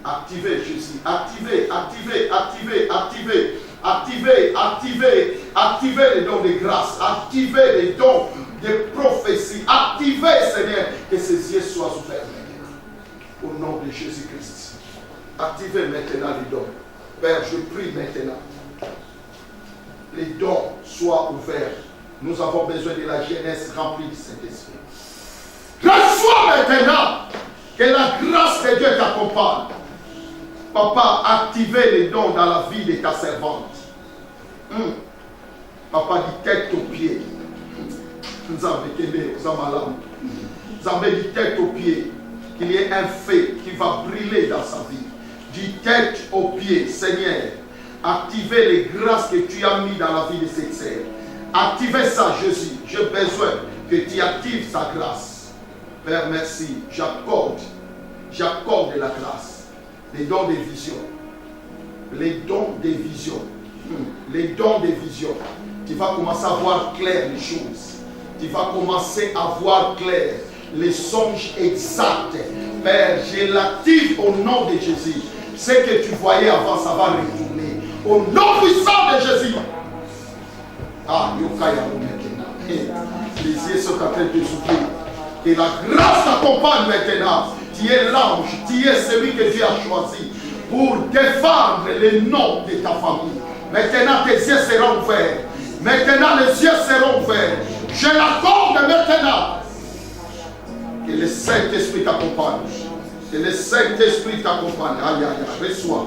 Activez Jésus. Activez les dons de grâce. Activez les dons de prophétie. Activez, Seigneur, que ces yeux soient ouverts maintenant. Au nom de Jésus-Christ. Activez maintenant les dons. Père, je prie maintenant. Les dons soient ouverts. Nous avons besoin de la jeunesse remplie de Saint-Esprit. Reçois maintenant que la grâce de Dieu t'accompagne. Papa, activez les dons dans la vie de ta servante. Papa, dit tête aux pieds. Nous avons dit tête aux pieds. Qu'il y ait un feu qui va brûler dans sa vie. Dit tête aux pieds, Seigneur. Activez les grâces que tu as mises dans la vie de cette sœur. Activez ça, Jésus. J'ai besoin que tu actives sa grâce. Père, merci. J'accorde la grâce. Les dons des visions. Les dons des visions. Les dons des visions. Tu vas commencer à voir clair les choses. Tu vas commencer à voir clair les songes exacts. Père, je l'active au nom de Jésus. Ce que tu voyais avant, ça va retourner. Au nom puissant de Jésus. Ah, les yeux sont en train de souffler. Et la grâce t'accompagne maintenant. Tu es l'ange, tu es celui que Dieu a choisi pour défendre le nom de ta famille. Maintenant, tes yeux seront ouverts. Maintenant, les yeux seront ouverts. Je l'accorde maintenant. Que le Saint-Esprit t'accompagne. Que le Saint-Esprit t'accompagne. Aïe, aïe, aïe. Reçois.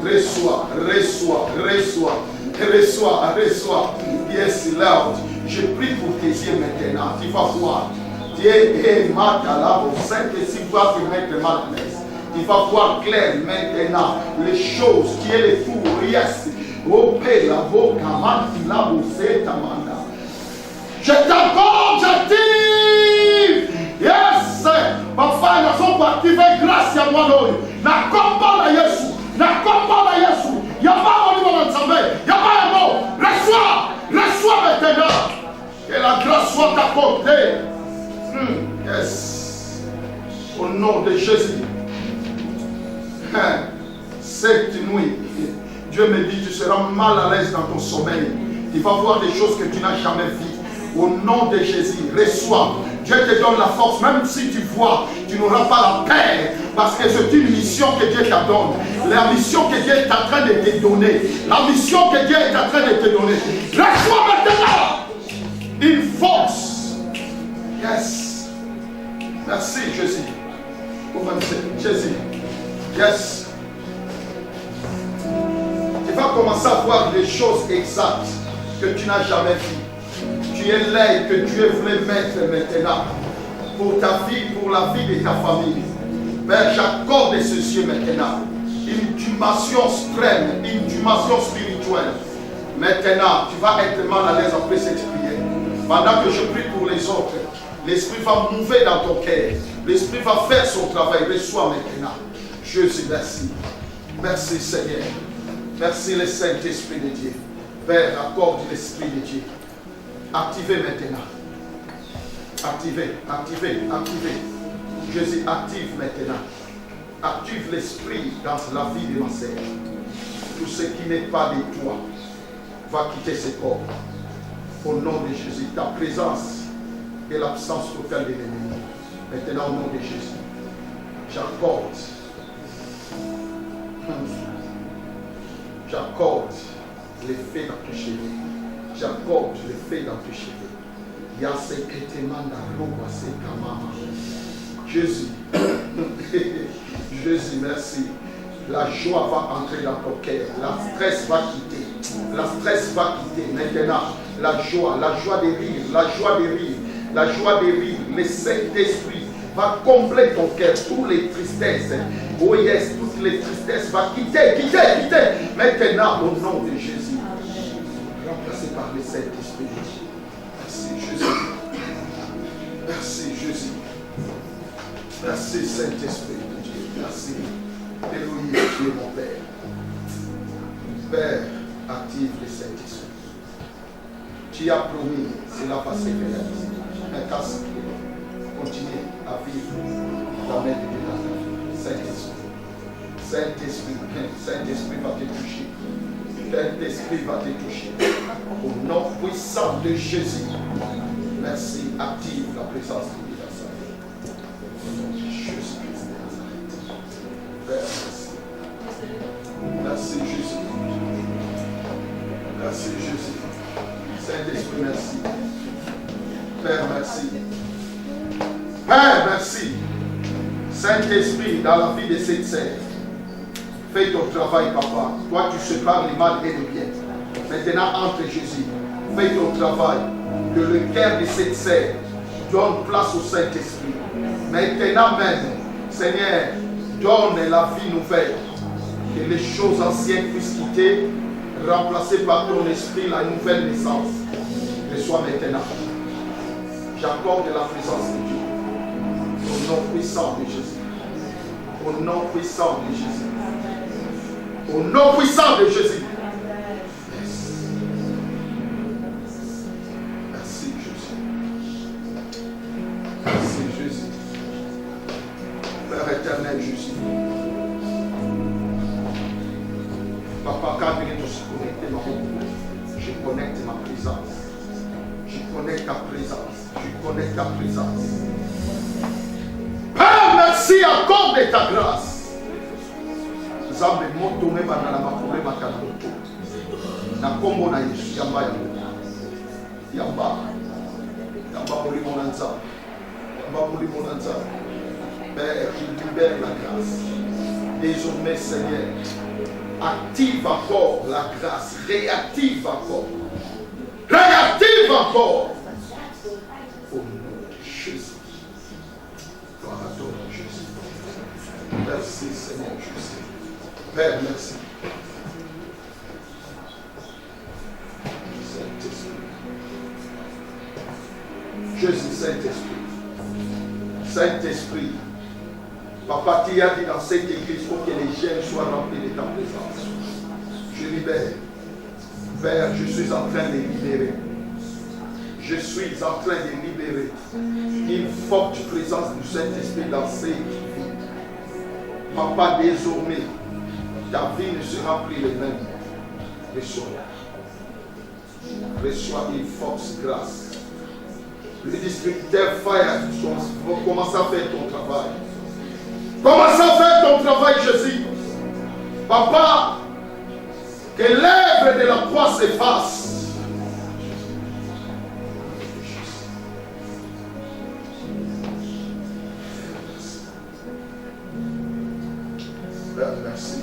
Reçois. Reçois. Reçois. Reçois. Reçois. Yes, Lord. Je prie pour tes yeux maintenant. Tu vas voir. Dieu est mal au Saint-Esprit va te mettre mal à l'aise. Tu vas voir clair maintenant les choses qui est le tour. Yes. Je t'accorde, j'active. Yes. Parfois, ils sont pour activer grâce à moi. Na combat à Yesu. Na combat à Yesu. Il n'y a pas un niveau d'ensemble. Il n'y a pas un mot. Reçois. Reçois maintenant. Que la grâce soit accordée. Yes. Au nom de Jésus. Cette nuit, Dieu me dit, tu seras mal à l'aise dans ton sommeil. Tu vas voir des choses que tu n'as jamais vues. Au nom de Jésus, reçois. Dieu te donne la force, même si tu vois, tu n'auras pas la paix. Parce que c'est une mission que Dieu t'a donné. La mission que Dieu est en train de te donner. La mission que Dieu est en train de te donner. Reçois maintenant une force. Yes. Merci Jésus. Jésus. Yes. Tu vas commencer à voir des choses exactes que tu n'as jamais vues. Tu es l'aide que Dieu voulait mettre maintenant pour ta vie, pour la vie de ta famille. Père, j'accorde ce cieux maintenant une dimension suprême, une dimension spirituelle. Maintenant, tu vas être mal à l'aise après cette prière. Pendant que je prie pour les autres, l'Esprit va mouver dans ton cœur. L'Esprit va faire son travail. Reçois maintenant. Jésus, merci. Merci Seigneur. Merci le Saint-Esprit de Dieu. Père, accorde l'Esprit de Dieu. Activez maintenant. Activez, activez, activez. Jésus, active maintenant. Active l'Esprit dans la vie de ma sœur. Tout ce qui n'est pas de toi va quitter ce corps. Au nom de Jésus, ta présence et l'absence totale de l'ennemi. Maintenant, au nom de Jésus, j'accorde. J'accorde l'effet dans tes cheveux. J'accorde l'effet dans tes cheveux. Jésus. Jésus, merci. La joie va entrer dans ton cœur. La stress va quitter. La stress va quitter. Maintenant, la joie de rire, la joie de rire, la joie de rire. Le Saint-Esprit va combler ton cœur. Toutes les tristesses. Oh yes, toutes les tristesses vont quitter, quitter, quitter. Maintenant, au nom de Jésus, remplacé par le Saint-Esprit. Merci Jésus. Merci Jésus. Merci Saint-Esprit de Dieu. Merci. Alléluia, Dieu mon Père. Père, active le Saint-Esprit. Tu as promis, cela va se réaliser. Maintenant, continue à vivre dans la main de Dieu. Saint-Esprit. Saint-Esprit, Saint-Esprit va te toucher. Saint-Esprit va te toucher. Au nom puissant de Jésus. Merci. Active la présence de Dieu dans sa vie. Au nom de Jésus-Christ de Nazareth. Père, merci. Merci Jésus. Merci Jésus. Saint-Esprit, merci. Père, merci. Père, merci. Saint-Esprit, dans la vie de cette sœur, fais ton travail, papa. Toi, tu sépares le mal et le bien. Maintenant, entre Jésus, fais ton travail. Que le cœur de cette sœur donne place au Saint-Esprit. Maintenant même, Seigneur, donne la vie nouvelle. Que les choses anciennes puissent quitter, remplacées par ton esprit, la nouvelle naissance. Reçois maintenant. J'accorde la présence de Dieu. Au nom puissant de Jésus. Au nom puissant de Jésus. Au nom puissant de Jésus. Merci Jésus. Merci Jésus. Père éternel Jésus. Papa, quand tu es aussi connecté, je connecte ma présence. Je connecte ta présence. Je connecte ta présence. Père, merci encore de ta grâce. Na kombo na Yesu. Yamba yamba. Yamba. Yamba muri monanza. Yamba muri monanza. Père, il libère la grâce. Désormais, Seigneur, active encore la grâce. Réactive encore. Réactive encore. Au nom de Jésus. Gloire à toi, Jésus. Merci, Seigneur Jésus. Père, merci. Saint-Esprit. Jésus, Saint-Esprit. Saint-Esprit. Papa, tu as dit dans cette église pour que les jeunes soient remplis de ta présence. Je libère. Père, je suis en train de libérer. Je suis en train de libérer une forte présence du Saint-Esprit dans ces vies. Papa, désormais, ta vie ne sera plus la même. Reçois une force grâce. Le distributeur Fire commence à faire ton travail. Commence à faire ton travail, Jésus. Papa, que l'œuvre de la croix s'efface. Père, merci.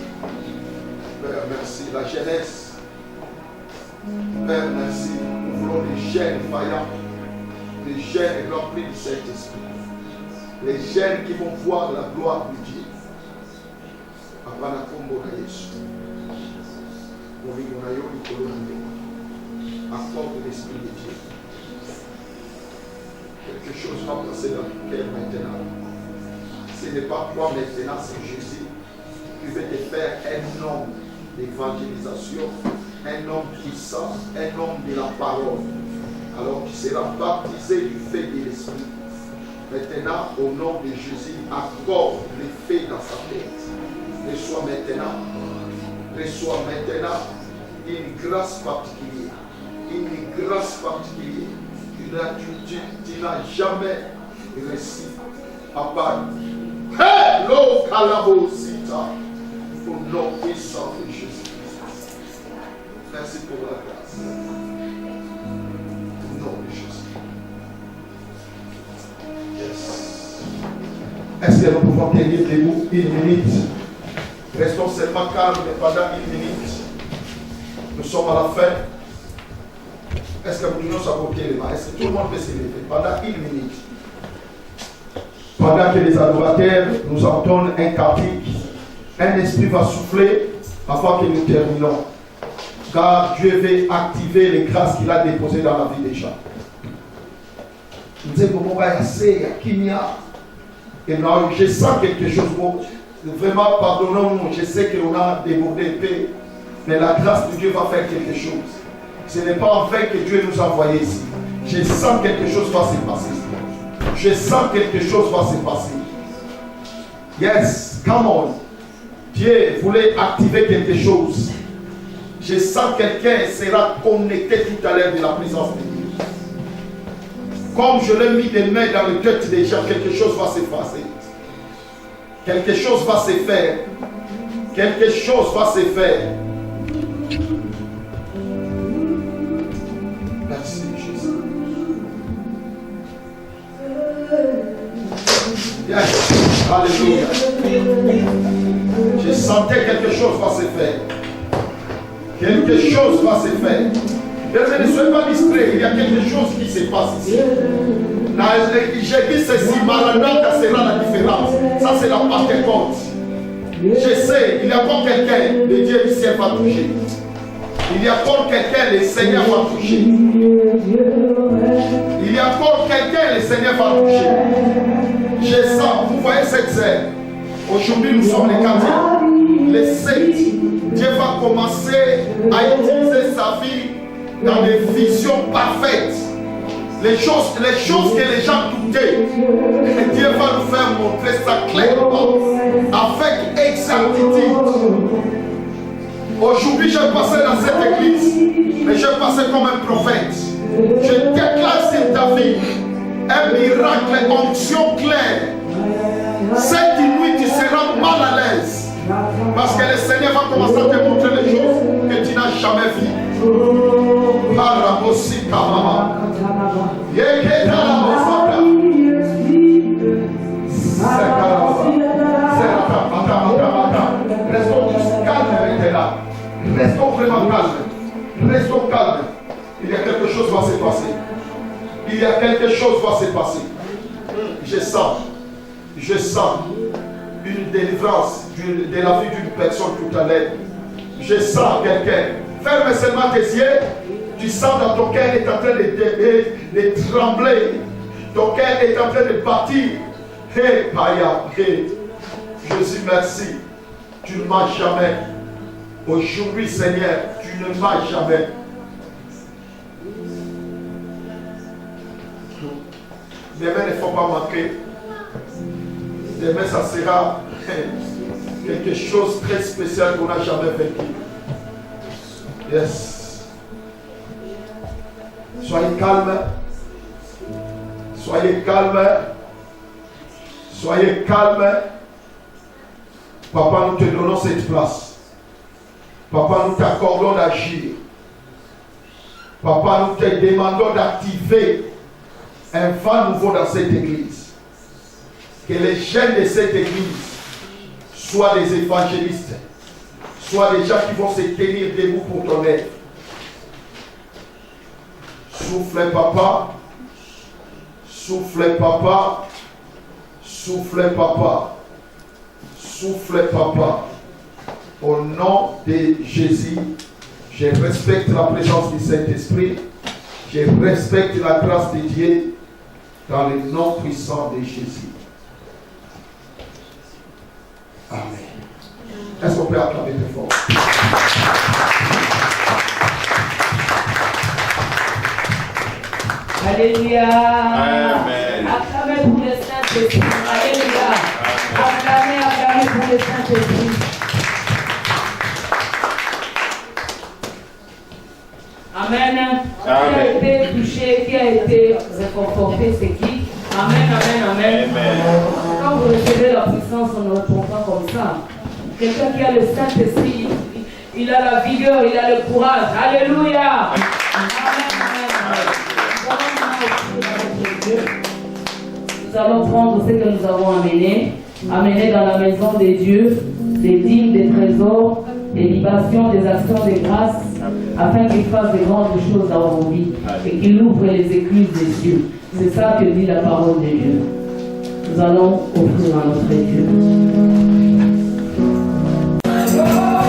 Père, merci. La jeunesse. Père, merci. Nous voulons des jeunes vaillants. Des jeunes remplis du Saint-Esprit. Les jeunes qui vont voir la gloire de Dieu. Apana kombo na Yesu. Molingo na yo likolo na yo. Apporte l'Esprit de Dieu. Quelque chose va passer dans ton cœur maintenant. Ce n'est pas toi maintenant, c'est Jésus qui veut te faire un homme d'évangélisation, un homme puissant, un homme de la parole. Alors tu seras baptisé du feu de l'Esprit. Maintenant, au nom de Jésus, accorde le feu dans sa tête. Reçois maintenant une grâce particulière. Une grâce particulière. Tu n'as jamais réussi à parler. Hello, Kalabosita. Au nom puissant de Jésus. Merci pour la grâce. Au nom de Jésus. Yes. Est-ce que nous pouvons tenir debout une minute? Restons seulement calmes pendant une minute. Nous sommes à la fin. Est-ce que nous pouvons s'apporter les mains? Est-ce que tout le monde peut se lever pendant une minute? Pendant que les adorateurs nous entonnent un cantique, un esprit va souffler avant que nous terminons. Car Dieu veut activer les grâces qu'il a déposées dans la vie des gens. Et non, je sens quelque chose. Vraiment, pardonnons-nous. Je sais qu'on a débordé épais. Mais la grâce de Dieu va faire quelque chose. Ce n'est pas en vain que Dieu nous a envoyés ici. Je sens quelque chose va se passer. Je sens quelque chose va se passer. Yes, come on. Dieu voulait activer quelque chose. Je sens quelqu'un sera connecté tout à l'heure de la présence de Dieu. Comme je l'ai mis des mains dans le cœur des gens, quelque chose va se passer. Quelque chose va se faire. Quelque chose va se faire. Merci Jésus. Yes. Alléluia. Je sentais quelque chose va se faire. Quelque chose va se faire. Ne soyez pas distrait, il y a quelque chose qui se passe ici. J'ai dit ceci, Maranatha sera la différence. Ça c'est la Pentecôte. Je sais, il y a encore quelqu'un, le Dieu du ciel va toucher. Il y a encore quelqu'un, le Seigneur va toucher. Il y a encore quelqu'un, le Seigneur va toucher. Je sens, vous voyez cette scène. Aujourd'hui nous sommes les 4. Les 7. Dieu va commencer à utiliser sa vie dans des visions parfaites. Les choses que les gens doutaient, Dieu va nous faire montrer ça clairement, avec exactitude. Aujourd'hui, je passais dans cette église, mais je passais comme un prophète. Je déclare sur ta vie un miracle, onction claire. Cette nuit, tu seras mal à l'aise. Parce que le Seigneur va commencer à te montrer les choses que tu n'as jamais vues. Restons tous calmes avec là. Restons vraiment calmes. Restons calmes. Il y a quelque chose qui va se passer. Il y a quelque chose qui va se passer. Je sens une délivrance de la vie d'une personne tout à l'heure. Je sens quelqu'un. Ferme seulement tes yeux. Tu sens dans ton cœur est en train de trembler. Ton cœur est en train de partir. Hey, Paya, hey. Jésus, merci. Tu ne m'as jamais. Aujourd'hui, Seigneur, tu ne m'as jamais. Demain, il ne faut pas manquer. Demain, ça sera quelque chose de très spécial qu'on n'a jamais vécu. Yes. Soyez calme. Soyez calme. Soyez calme. Papa, nous te donnons cette place. Papa, nous t'accordons d'agir. Papa, nous te demandons d'activer un vent nouveau dans cette église. Que les jeunes de cette église soient des évangélistes, soient des gens qui vont se tenir debout pour ton aide. Souffle, papa. Souffle, papa. Souffle, papa. Souffle, papa. Au nom de Jésus, je respecte la présence du Saint-Esprit. Je respecte la grâce de Dieu dans le nom puissant de Jésus. Amen. Est-ce qu'on peut acclamer très fort? Alléluia. Amen. Acclamez pour le Saint-Esprit. Alléluia. Acclamez pour le Saint-Esprit. Amen. Qui a été touché, qui a été réconforté, c'est qui? Amen, amen, amen. Quand vous recevez la puissance, on ne répond pas comme ça. Quelqu'un qui a le Saint-Esprit, il a la vigueur, il a le courage. Alléluia. Amen, amen. Nous allons prendre ce que nous avons amener dans la maison de Dieu, des dîmes, des trésors, des libations, des actions de grâce, afin qu'il fasse de grandes choses dans vos vies et qu'il ouvre les écluses des cieux. C'est ça que dit la parole de Dieu. Nous allons offrir à notre Dieu. Oh,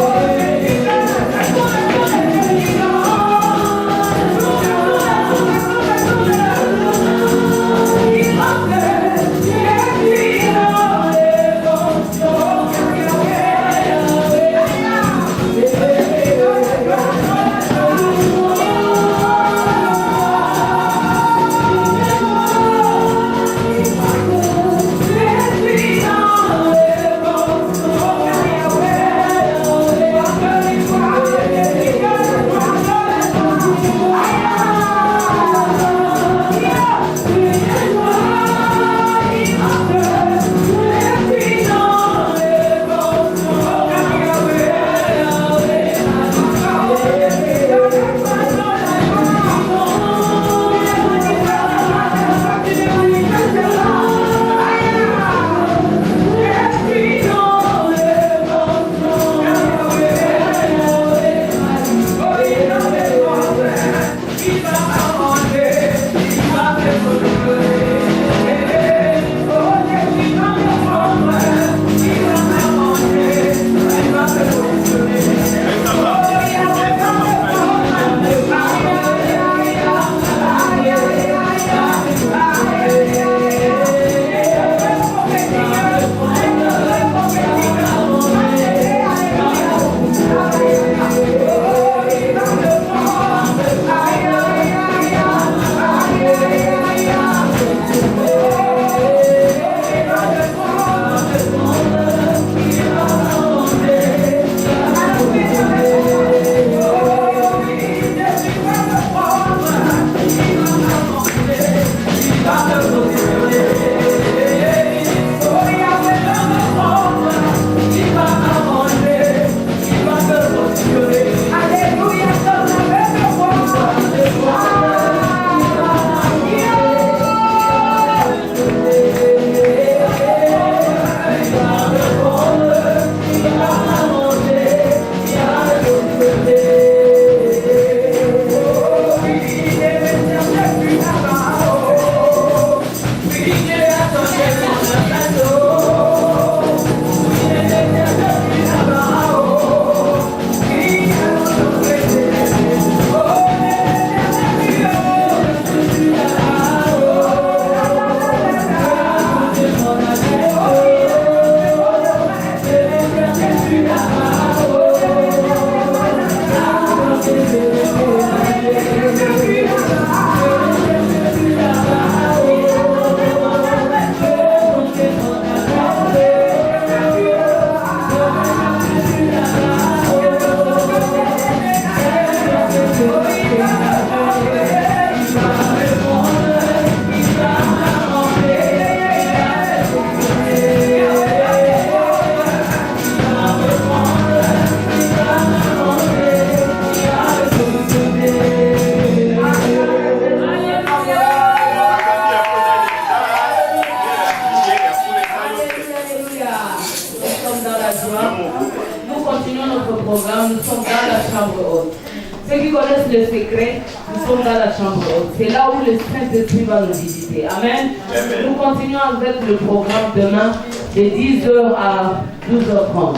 le secret, nous sommes dans la chambre haute. C'est là où le Saint-Esprit va nous visiter. Amen. Amen. Nous continuons avec le programme demain de 10h à 12h30.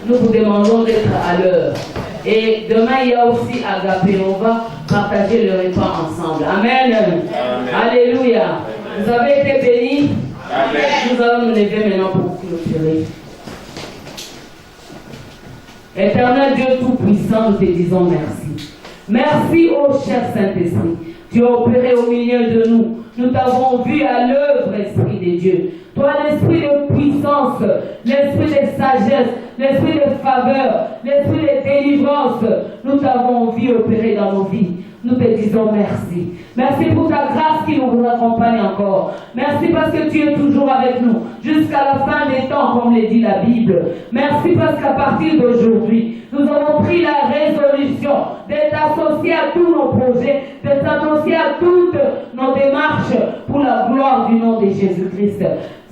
Nous vous demandons d'être à l'heure. Et demain, il y a aussi Agapé. On va partager le repas ensemble. Amen. Amen. Alléluia. Vous avez été bénis. Amen. Nous allons nous lever maintenant pour clôturer. Éternel Dieu Tout-Puissant, nous te disons merci. Merci, ô cher Saint-Esprit. Tu as opéré au milieu de nous. Nous t'avons vu à l'œuvre, Esprit de Dieu. Toi, l'esprit de puissance, l'esprit de sagesse, l'esprit de faveur, l'esprit de délivrance, nous t'avons vu opérer dans nos vies. Nous te disons merci. Merci pour ta grâce qui nous accompagne encore. Merci parce que tu es toujours avec nous jusqu'à la fin des temps, comme le dit la Bible. Merci parce qu'à partir d'aujourd'hui, nous avons pris la résolution d'être associés à tous nos projets, d'être associés à toutes nos démarches pour la gloire du nom de Jésus-Christ.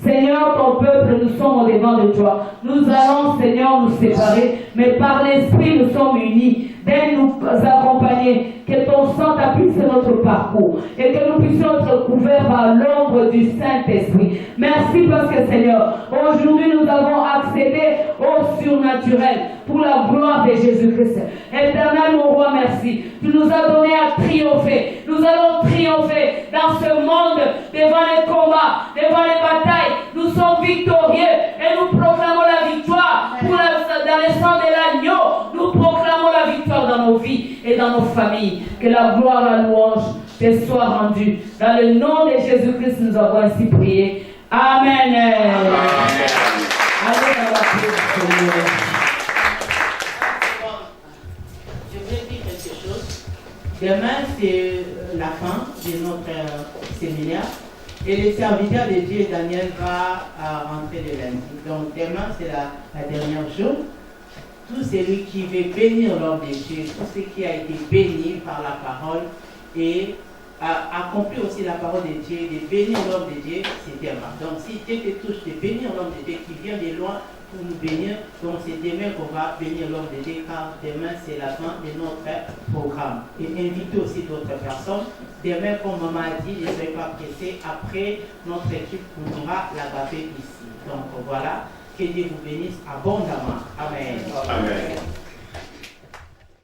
Seigneur, ton peuple, nous sommes au devant de toi. Nous allons, Seigneur, nous séparer, mais par l'Esprit, nous sommes unis. D'aide nous accompagner, que ton sang tapisse notre parcours et que nous puissions être couverts par l'ombre du Saint-Esprit. Merci parce que, Seigneur, aujourd'hui nous avons accédé au surnaturel pour la gloire de Jésus-Christ. Éternel, mon roi, merci. Tu nous as donné à triompher. Nous allons triompher dans ce monde, devant les combats, devant les batailles. Nous sommes victorieux et nous proclamons la victoire dans le sang de l'agneau. Nous proclamons la victoire dans nos vies et dans nos familles. Que la gloire, la louange te soit rendue. Dans le nom de Jésus-Christ, nous avons ainsi prié. Amen. Amen. Allez dans la paix du Seigneur. Je voulais dire quelque chose. Demain, c'est la fin de notre séminaire. Et le serviteur de Dieu, Daniel, va rentrer le lundi. Donc demain, c'est la dernière jour. Tout celui qui veut bénir l'homme de Dieu, tout ce qui a été béni par la parole et a accompli aussi la parole de Dieu, de bénir l'homme de Dieu, c'est demain. Donc si Dieu te touche de bénir l'homme de Dieu qui vient de loin pour nous bénir, donc c'est demain qu'on va bénir l'homme de Dieu, car demain c'est la fin de notre programme. Et inviter aussi d'autres personnes. Demain, comme maman a dit, ne soyez pas pressés, après notre équipe continuera l'Agapé ici. Donc voilà. Que Dieu vous bénisse abondamment. Amen. Amen.